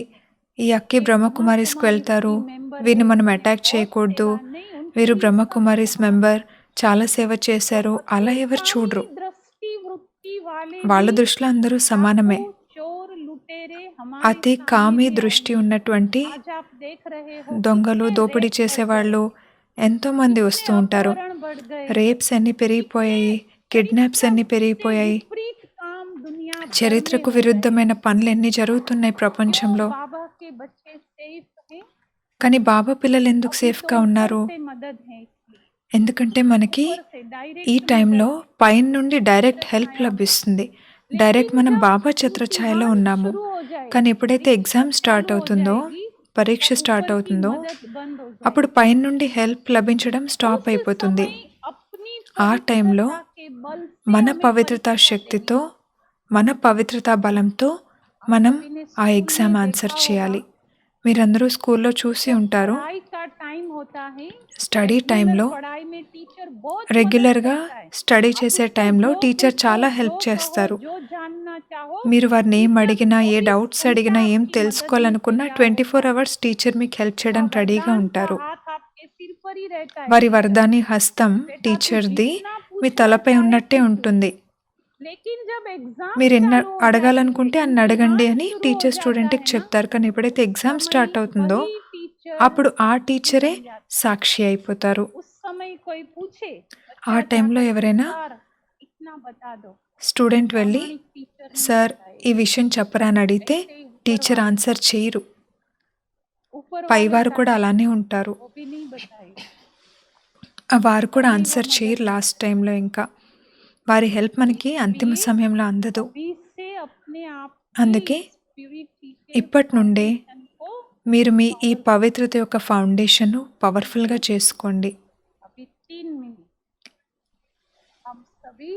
ఈ అక్కి ये ब्रह्मा బ్రహ్మకుమారిస్కి कुमारी వెళ్తారు, की मेंबर వీరిని है మనం इसने అటాక్ बहुत చేయకూడదు, सेवा नहीं उनके వీరు लिए सब బ్రహ్మకుమారిస్ समान మెంబర్, చాలా సేవ तो చేశారు, అలా अति ఎవరు చూడరు. कामी दृष्टि वृत्ति वाले వాళ్ళ भी దృష్టిలో అందరూ సమానమే. डाकू चोर लुटेरे हमारे అతి सामने కామి भी దృష్టి आएंगे ఉన్నటువంటి आज आप देख रहे हो దొంగలు, कितने దోపిడీ रेप बढ़ చేసేవాళ్ళు गए ఎంతోమంది వస్తూ कितने ఉంటారు. अपहरण बढ़ गए రేప్స్ అన్ని कितने పెరిగిపోయాయి, यानी కిడ్నాప్స్ सब అన్ని उससे పెరిగిపోయాయి. विपरीत काम दुनिया घर में చరిత్రకు हो रहे हैं విరుద్ధమైన పనులెన్ని జరుగుతున్నాయి क्यों ప్రపంచంలో. बाबा के बच्चे सेफ हैं కానీ బాబా పిల్లలు ఎందుకు अभी तो సేఫ్‌గా ऊपर ఉన్నారు? से मदद है इसलिए ఎందుకంటే మనకి ऊपर से ఈ डायरेक्ट టైంలో मदद है పైనుండి డైరెక్ట్ छत्र హెల్ప్ छाया में లభిస్తుంది. लेकिन డైరెక్ట్ మనం जब బాబా ఛత్రఛాయలో इम्तिहान ఉన్నాము. शुरू हो కానీ जाएगा ఎప్పుడైతే परीक्षा ఎగ్జామ్ స్టార్ట్ चालू हो అవుతుందో, जाएगी పరీక్ష तब స్టార్ట్ ऊपर की అవుతుందో, मदद बंद हो అప్పుడు जाएगी పైనుండి హెల్ప్ లభించడం స్టాప్ उस అయిపోతుంది. समय अपनी ఆ టైంలో पवित्रता के बल से మన हमें పవిత్రతా परीक्षा శక్తితో, देनी మన పవిత్రతా బలంతో आप మనం सभी ने ఆ स्कूल ఎగ్జామ్ में ఆన్సర్ देखा होगा చేయాలి. మీరందరూ స్కూల్లో చూసి जब ఉంటారు. पढ़ाई का टाइम होता है స్టడీ रेगुलर టైంలో पढ़ाई में टीचर बहुत मदद రెగ్యులర్‌గా करता है స్టడీ आप చేసే उसको టైంలో जो టీచర్ पूछो చాలా जो హెల్ప్ कहो చేస్తారు. जो जानना चाहो మీరు వారిని ఏం टीचर అడిగినా, ఏ 24 డౌట్స్ घंटा అడిగినా, ఏం आपकी मदद में తెలుసుకోవాలనుకున్నా तैयार 24 होता है అవర్స్ టీచర్ మీకు హెల్ప్ उसका చేయడానికి రెడీగా वरदान का ఉంటారు. हाथ आपके सिर पर ही रहता है వారి टीचर వరదాని హస్తం बेटा तू టీచర్‌ది जितना మీ पूछना తలపై चाहे ఉన్నట్టే पूछ ले ఉంటుంది. लेकिन जब एग्जाम మీరెన్న चालू हो जाएंगे అడగాలనుకుంటే అన్ని అడగండి इम्तिहान అని शुरू हो టీచర్ जाता స్టూడెంట్‌కి है ना చెప్తారు. కానీ ఎప్పుడైతే उस ఎగ్జామ్ समय స్టార్ట్ అవుతుందో, वही टीचर అప్పుడు ఆ साक्षी టీచరే बन जाता సాక్షి అయిపోతారు. उस समय कोई पूछे ఆ बच्चा టైంలో जाकर ఎవరైనా सर इतना बता दो స్టూడెంట్ వెళ్ళి, प्रामाणिक टीचर नहीं సార్ ఈ बताएगा విషయం చెప్పరా అని అడిగితే ऐसे ही ऊपर టీచర్ वाले ఆన్సర్ చేయరు. ऊपर वाले పైవారు కూడా बताएंगे అలానే ఉంటారు. वो भी नहीं बताएगा వారు కూడా तभी वो ఆన్సర్ मदद చేయరు లాస్ట్ करते हैं టైంలో ఇంకా. వారి హెల్ప్ మనకి అంతిమ इसलिए సమయంలో అందదు. अभी से अपने आप అందుకే की स्पिरिचुअल ఇప్పటి నుండే फाउंडेशन को మీరు మీ ఈ पावर పవిత్రత యొక్క ఫౌండేషన్‌ను పవర్‌ఫుల్‌గా చేసుకోండి. अभी 3 मिनट हम सभी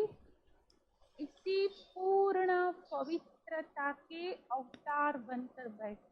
इसी पूर्ण पवित्रता के अवतार बनकर बैठे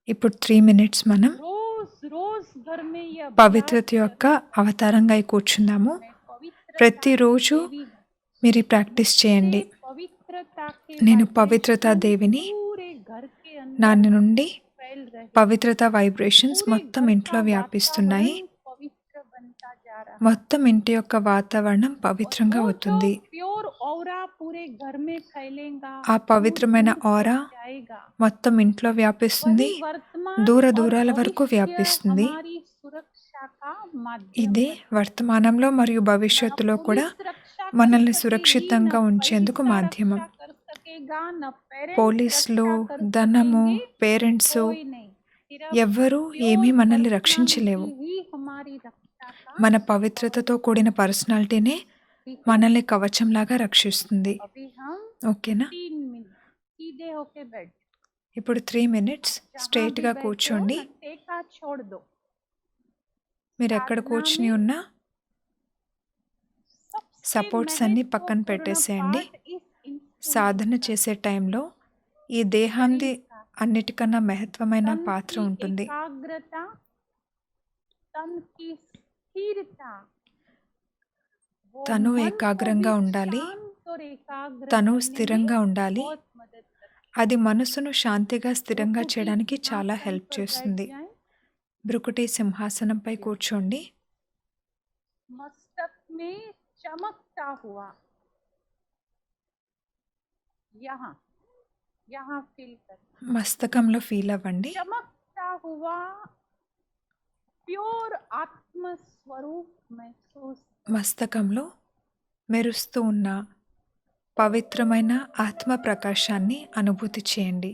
ఇప్పుడు 3 మినిట్స్ మనం रोज रोज घर में ये अभ्यास పవిత్రత యొక్క అవతారంగా అయి కూర్చుందాము. मैं पवित्रता की ప్రతిరోజు देवी हूँ మీరు ఈ ప్రాక్టీస్ చేయండి. मुझसे पवित्रता के నేను పవిత్రతా वाइब्रेशन దేవిని. पूरे घर के నా अंदर నుండి फैल रहे పవిత్రత వైబ్రేషన్స్ पूरे మొత్తం घर ఇంట్లో का వ్యాపిస్తున్నాయి. वातावरण पवित्र बनता जा रहा है మొత్తం ఇంటి యొక్క వాతావరణం और పవిత్రంగా वो जो అవుతుంది. प्योर ऑरा पूरे घर में फैलेगा ఆ दूर పవిత్రమైన दूर तक ఆరా जाएगा మొత్తం ఇంట్లో వ్యాపిస్తుంది. वही वर्तमान దూర और దూరాల వరకు भविष्य వ్యాపిస్తుంది. हमारी सुरक्षा का माध्यम ఇదే बने వర్తమానంలో మరియు ना భవిష్యత్తులో पुलिस కూడా रक्षा कर మనల్ని सकेगी సురక్షితంగా न ఉంచేందుకు पैसा మాధ్యమం. रक्षा कर सकेगा न पेरेंट्स పోలీసులు, रक्षा कर ధనము, सकेंगे పేరెంట్స్ कोई नहीं सिर्फ ఎవ్వరూ प्योर ఏమీ మనల్ని पर्सनालिटी రక్షించలేవు. ही हमारी रक्षा का మన कवच పవిత్రతతో కూడిన పర్సనాలిటీనే ठीक है మనల్ని కవచంలాగా రక్షిస్తుంది. अभी हम ఓకేనా? 3 मिनट सीधे होके बैठ ఇప్పుడు 3 మినిట్స్ जहाँ भी స్ట్రెయిట్‌గా बैठे हो కూర్చోండి. ना टेका छोड़ दो మీరు ఎక్కడ साधना కూర్చుని में ఉన్నా सबसे సపోర్ట్స్ అన్నీ పక్కన महत्वपूर्ण పెట్టేసేయండి. पार्ट इस इंस्ट्रूमेंट సాధన का చేసే టైంలో ఈ దేహాంది शरीर का అన్నిటికన్నా మహత్వమైన तन పాత్ర की ఉంటుంది. एकाग्रता तन की स्थिरता वो తను मन को ఏకాగ్రంగా भी ఉండాలి. शांत और एकाग्र తను करने में స్థిరంగా ఉండాలి. बहुत मदद करता అది మనసును శాంతిగా है స్థిరంగా भ्रुकुटी చేయడానికి చాలా सिंहासन హెల్ప్ पर बैठ చేస్తుంది. जाएं భృకుటి సింహాసనంపై కూర్చోండి. मस्तक में चमकता हुआ यहाँ यहाँ फील कर మస్తకంలో ఫీల్ అవ్వండి. चमकता हुआ प्योर आत्म स्वरूप महसूस మస్తకంలో మెరుస్తూ ఉన్న పవిత్రమైన ఆత్మ ప్రకాశాన్ని అనుభూతి చేయండి.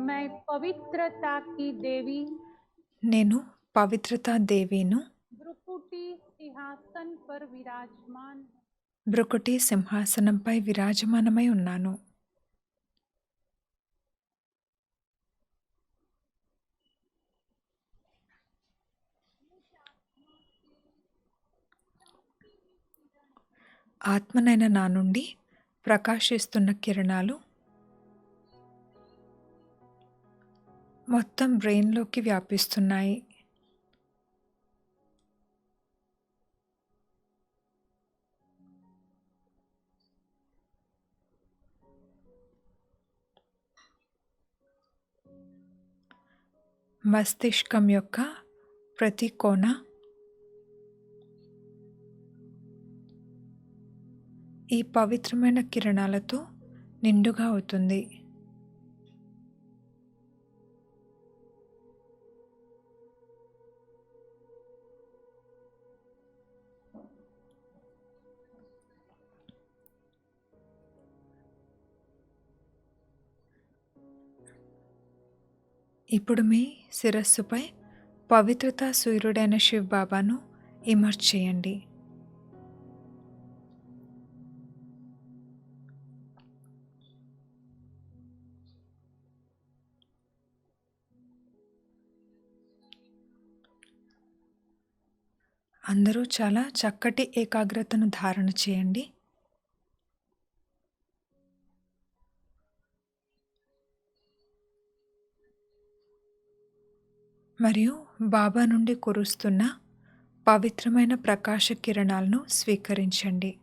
मैं पवित्रता की देवी నేను పవిత్రతా దేవిను. भ्रुकुटी सिंहासन पर विराजमान हूँ। భృకుటి సింహాసనంపై విరాజమానమై ఉన్నాను. ఆత్మనైన నా నుండి ప్రకాశిస్తున్న కిరణాలు మొత్తం బ్రెయిన్లోకి వ్యాపిస్తున్నాయి. మస్తిష్కం యొక్క ప్రతి కోణ ఈ పవిత్రమైన కిరణాలతో నిండుగా అవుతుంది. ఇప్పుడు మీ శిరస్సుపై పవిత్రతా సూర్యుడైన శివ్ బాబాను ఇమర్జ్ చేయండి. అందరూ చాలా చక్కటి ఏకాగ్రతను ధారణ చేయండి. మరియు బాబా నుండి కురుస్తున్న పవిత్రమైన ప్రకాశ కిరణాలను స్వీకరించండి.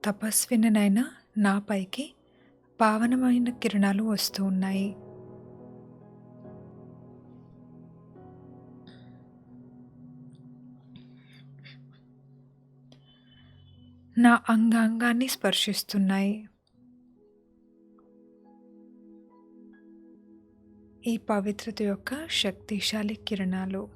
తపస్వినైన నాపైకి పావనమైన కిరణాలు వస్తూ ఉన్నాయి. నా అంగాంగాన్ని స్పర్శిస్తున్నాయి. ఈ పవిత్రత యొక్క శక్తిశాలి కిరణాలు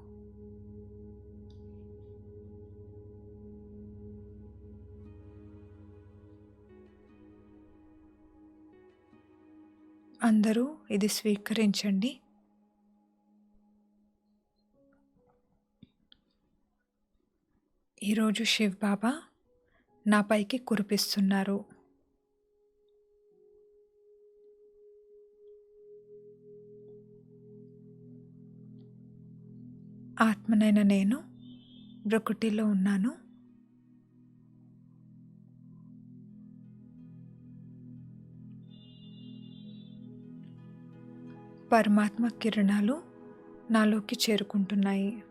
అందరూ ఇది స్వీకరించండి. ఈరోజు శివ్ బాబా నాపైకి కురిపిస్తున్నారు. ఆత్మనైన నేను బ్రొకుటిలో ఉన్నాను. పరమాత్మ కిరణాలు నాలోకి చేరుకుంటున్నాయి.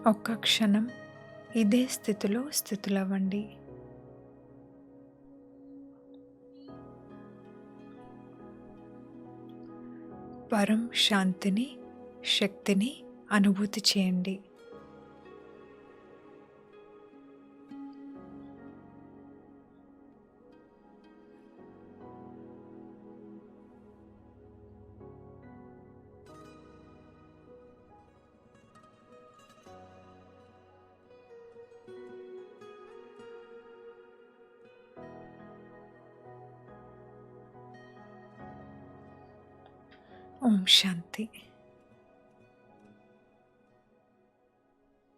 ఒక్క క్షణం ఇదే స్థితిలో స్థితులవ్వండి. పరం శాంతిని, శక్తిని అనుభూతి చేయండి. ఓం శాంతి.